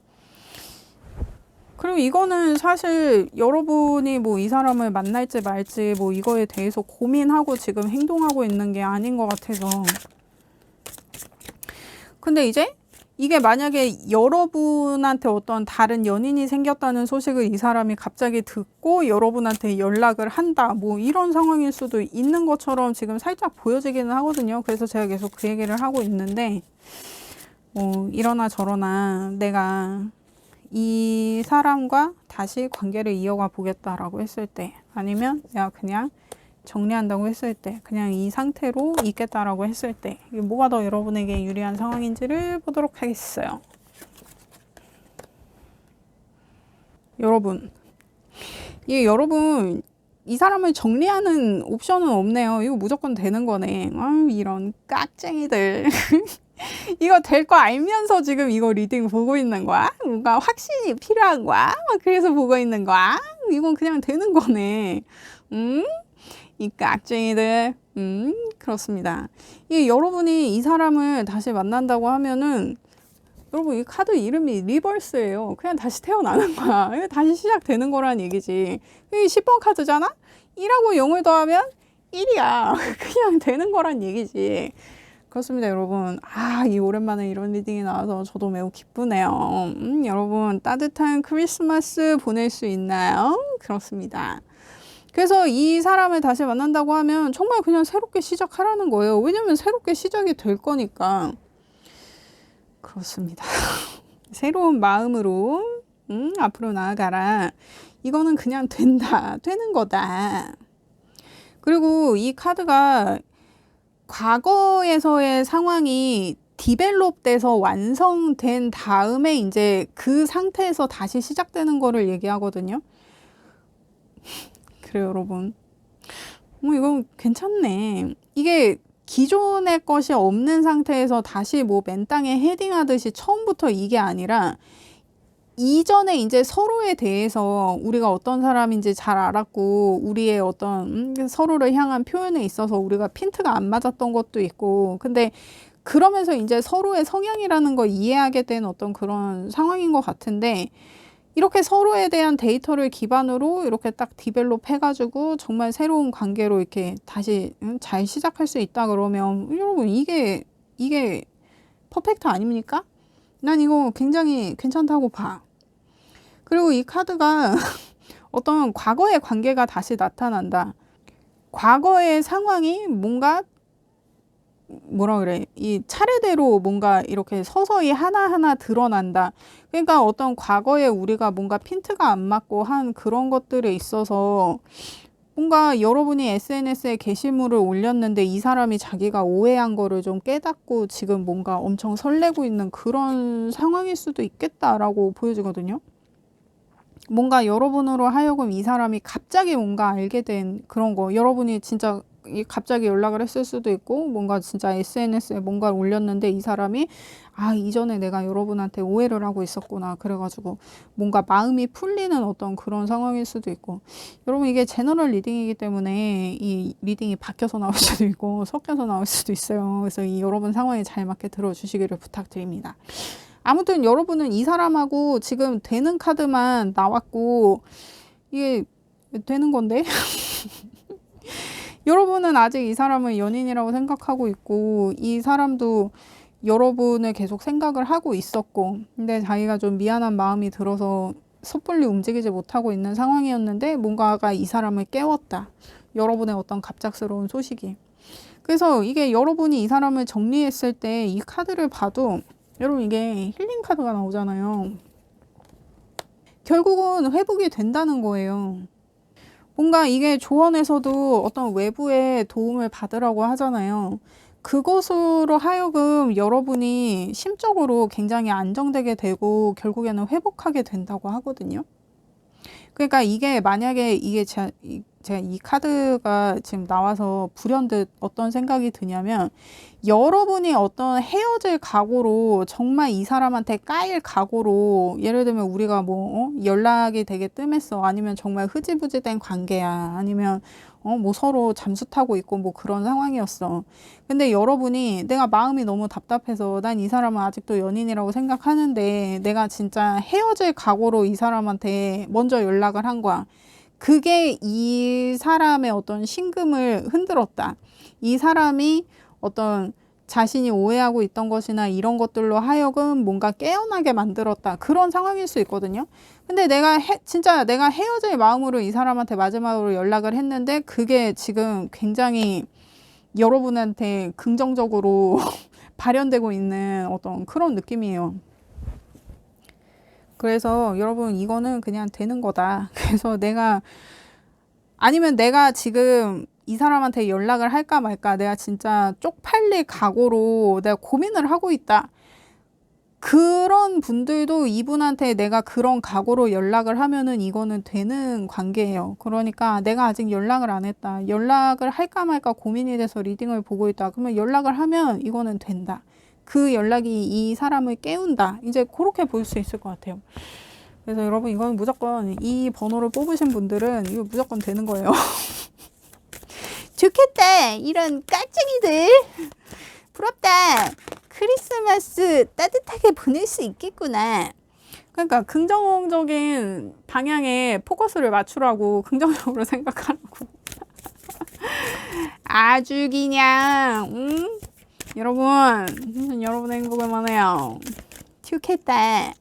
그리고 이거는 사실 여러분이 뭐 이 사람을 만날지 말지 뭐 이거에 대해서 고민하고 지금 행동하고 있는 게 아닌 것 같아서. 근데 이제 이게 만약에 여러분한테 어떤 다른 연인이 생겼다는 소식을 이 사람이 갑자기 듣고 여러분한테 연락을 한다, 뭐 이런 상황일 수도 있는 것처럼 지금 살짝 보여지기는 하거든요. 그래서 제가 계속 그 얘기를 하고 있는데, 이러나 저러나 내가 이 사람과 다시 관계를 이어가 보겠다라고 했을 때, 아니면 내가 그냥 정리한다고 했을 때, 그냥 이 상태로 있겠다라고 했을 때, 이게 뭐가 더 여러분에게 유리한 상황인지를 보도록 하겠어요. 여러분, 여러분, 이 사람을 정리하는 옵션은 없네요. 이거 무조건 되는 거네. 이런 깍쟁이들. 이거 될 거 알면서 지금 이거 리딩 보고 있는 거야? 뭔가 확신이 필요한 거야? 그래서 보고 있는 거야? 이건 그냥 되는 거네. 이 깍쟁이들. 그렇습니다. 여러분이 이 사람을 다시 만난다고 하면은, 여러분, 이 카드 이름이 리버스예요. 그냥 다시 태어나는 거야. 다시 시작되는 거란 얘기지. 이 10번 카드잖아? 1하고 0을 더하면 1이야. 그냥 되는 거란 얘기지. 그렇습니다, 여러분. 이 오랜만에 이런 리딩이 나와서 저도 매우 기쁘네요. 여러분, 따뜻한 크리스마스 보낼 수 있나요? 그렇습니다. 그래서 이 사람을 다시 만난다고 하면 정말 그냥 새롭게 시작하라는 거예요. 왜냐면 새롭게 시작이 될 거니까. 그렇습니다. 새로운 마음으로 앞으로 나아가라. 이거는 그냥 된다. 되는 거다. 그리고 이 카드가 과거에서의 상황이 디벨롭 돼서 완성된 다음에 이제 그 상태에서 다시 시작되는 거를 얘기하거든요. 그래요, 여러분. 이거 괜찮네. 이게 기존의 것이 없는 상태에서 다시 뭐 맨 땅에 헤딩하듯이 처음부터 이게 아니라 이전에 이제 서로에 대해서 우리가 어떤 사람인지 잘 알았고 우리의 어떤 서로를 향한 표현에 있어서 우리가 핀트가 안 맞았던 것도 있고, 근데 그러면서 이제 서로의 성향이라는 걸 이해하게 된 어떤 그런 상황인 것 같은데, 이렇게 서로에 대한 데이터를 기반으로 이렇게 딱 디벨롭 해가지고 정말 새로운 관계로 이렇게 다시 잘 시작할 수 있다 그러면 여러분 이게 퍼펙트 아닙니까? 난 이거 굉장히 괜찮다고 봐. 그리고 이 카드가 어떤 과거의 관계가 다시 나타난다. 과거의 상황이 뭔가 뭐라 그래, 이 차례대로 뭔가 이렇게 서서히 하나하나 드러난다. 그러니까 어떤 과거에 우리가 뭔가 핀트가 안 맞고 한 그런 것들에 있어서 뭔가 여러분이 SNS에 게시물을 올렸는데 이 사람이 자기가 오해한 거를 좀 깨닫고 지금 뭔가 엄청 설레고 있는 그런 상황일 수도 있겠다라고 보여지거든요. 뭔가 여러분으로 하여금 이 사람이 갑자기 뭔가 알게 된 그런 거, 여러분이 진짜 갑자기 연락을 했을 수도 있고 뭔가 진짜 SNS에 뭔가를 올렸는데 이 사람이 이전에 내가 여러분한테 오해를 하고 있었구나 그래가지고 뭔가 마음이 풀리는 어떤 그런 상황일 수도 있고, 여러분 이게 제너럴 리딩이기 때문에 이 리딩이 바뀌어서 나올 수도 있고 섞여서 나올 수도 있어요. 그래서 이 여러분 상황에 잘 맞게 들어주시기를 부탁드립니다. 아무튼 여러분은 이 사람하고 지금 되는 카드만 나왔고 이게 되는 건데 여러분은 아직 이 사람을 연인이라고 생각하고 있고 이 사람도 여러분을 계속 생각을 하고 있었고, 근데 자기가 좀 미안한 마음이 들어서 섣불리 움직이지 못하고 있는 상황이었는데 뭔가가 이 사람을 깨웠다. 여러분의 어떤 갑작스러운 소식이. 그래서 이게 여러분이 이 사람을 정리했을 때 이 카드를 봐도 여러분 이게 힐링 카드가 나오잖아요. 결국은 회복이 된다는 거예요. 뭔가 이게 조언에서도 어떤 외부의 도움을 받으라고 하잖아요. 그것으로 하여금 여러분이 심적으로 굉장히 안정되게 되고 결국에는 회복하게 된다고 하거든요. 그러니까 이게 만약에 이게 제가 이 카드가 지금 나와서 불현듯 어떤 생각이 드냐면, 여러분이 어떤 헤어질 각오로 정말 이 사람한테 까일 각오로, 예를 들면 우리가 뭐 연락이 되게 뜸했어, 아니면 정말 흐지부지 된 관계야, 아니면 뭐 서로 잠수 타고 있고 뭐 그런 상황이었어. 근데 여러분이 내가 마음이 너무 답답해서 난 이 사람은 아직도 연인이라고 생각하는데 내가 진짜 헤어질 각오로 이 사람한테 먼저 연락을 한 거야. 그게 이 사람의 어떤 심금을 흔들었다. 이 사람이 어떤 자신이 오해하고 있던 것이나 이런 것들로 하여금 뭔가 깨어나게 만들었다. 그런 상황일 수 있거든요. 근데 진짜 내가 헤어질 마음으로 이 사람한테 마지막으로 연락을 했는데 그게 지금 굉장히 여러분한테 긍정적으로 발현되고 있는 어떤 그런 느낌이에요. 그래서 여러분 이거는 그냥 되는 거다. 그래서 아니면 내가 지금 이 사람한테 연락을 할까 말까 내가 진짜 쪽팔릴 각오로 내가 고민을 하고 있다. 그런 분들도 이분한테 내가 그런 각오로 연락을 하면은 이거는 되는 관계예요. 그러니까 내가 아직 연락을 안 했다. 연락을 할까 말까 고민이 돼서 리딩을 보고 있다. 그러면 연락을 하면 이거는 된다. 그 연락이 이 사람을 깨운다. 이제 그렇게 볼 수 있을 것 같아요. 그래서 여러분 이건 무조건 이 번호를 뽑으신 분들은 이거 무조건 되는 거예요. 좋겠다. 이런 깍쟁이들. 부럽다. 크리스마스 따뜻하게 보낼 수 있겠구나. 그러니까 긍정적인 방향에 포커스를 맞추라고, 긍정적으로 생각하라고. 아주 그냥 여러분의 행복을 원해요. 좋겠다.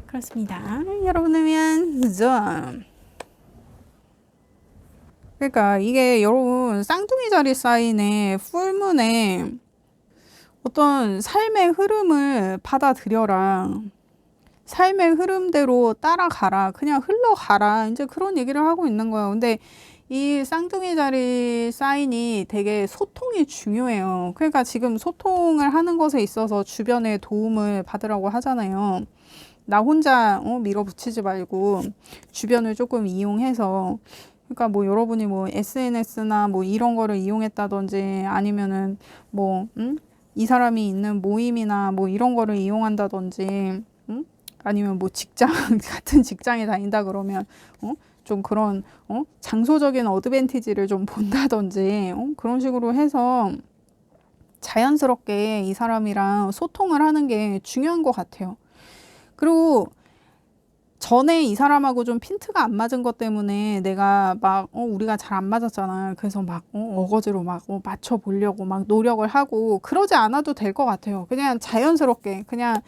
그렇습니다. 여러분을 위한 좀. 그러니까 이게 여러분 쌍둥이 자리 사인에 풀문에 어떤 삶의 흐름을 받아들여라. 삶의 흐름대로 따라가라. 그냥 흘러가라. 이제 그런 얘기를 하고 있는 거예요. 근데 이 쌍둥이 자리 사인이 되게 소통이 중요해요. 그러니까 지금 소통을 하는 것에 있어서 주변의 도움을 받으라고 하잖아요. 나 혼자 밀어붙이지 말고 주변을 조금 이용해서, 그러니까 뭐 여러분이 뭐 SNS나 뭐 이런 거를 이용했다든지 아니면은 뭐 이 사람이 있는 모임이나 뭐 이런 거를 이용한다든지 아니면 뭐 직장 같은 직장에 다닌다 그러면 좀 그런 장소적인 어드밴티지를 좀 본다든지 그런 식으로 해서 자연스럽게 이 사람이랑 소통을 하는 게 중요한 것 같아요. 그리고 전에 이 사람하고 좀 핀트가 안 맞은 것 때문에 내가 막 우리가 잘 안 맞았잖아. 그래서 막 어거지로 막 맞춰보려고 막 노력을 하고 그러지 않아도 될 것 같아요. 그냥 자연스럽게 그냥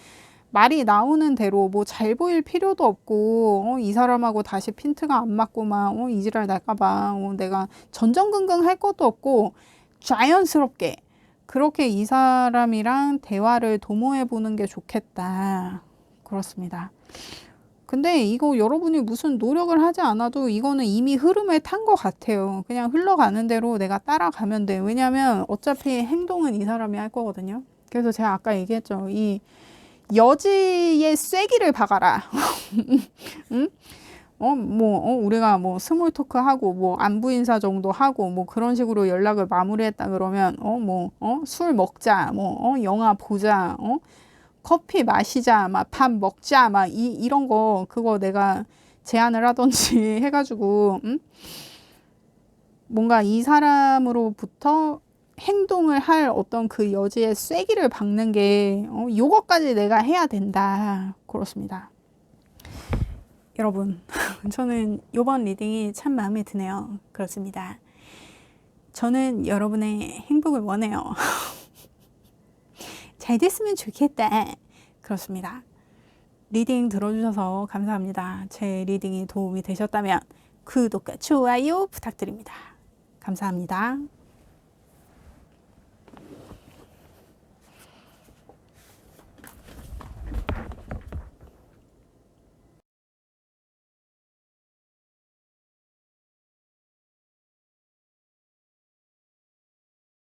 말이 나오는 대로 뭐 잘 보일 필요도 없고 이 사람하고 다시 핀트가 안 맞고 막 이지랄 날까봐 내가 전전긍긍 할 것도 없고 자연스럽게 그렇게 이 사람이랑 대화를 도모해 보는 게 좋겠다. 그렇습니다. 근데 이거 여러분이 무슨 노력을 하지 않아도 이거는 이미 흐름을 탄 것 같아요. 그냥 흘러가는 대로 내가 따라가면 돼. 왜냐면 어차피 행동은 이 사람이 할 거거든요. 그래서 제가 아까 얘기했죠. 이 여지의 쐐기를 박아라. 응? 우리가 뭐 스몰 토크 하고, 뭐, 안부 인사 정도 하고, 뭐, 그런 식으로 연락을 마무리했다 그러면, 술 먹자, 영화 보자, 커피 마시자, 막 밥 먹자, 막 이런 거, 그거 내가 제안을 하던지 해가지고, 뭔가 이 사람으로부터 행동을 할 어떤 그 여지의 쐐기를 박는 게 요거까지 내가 해야 된다. 그렇습니다. 여러분 저는 이번 리딩이 참 마음에 드네요. 그렇습니다. 저는 여러분의 행복을 원해요. 잘 됐으면 좋겠다. 그렇습니다. 리딩 들어주셔서 감사합니다. 제 리딩이 도움이 되셨다면 구독과 좋아요 부탁드립니다. 감사합니다.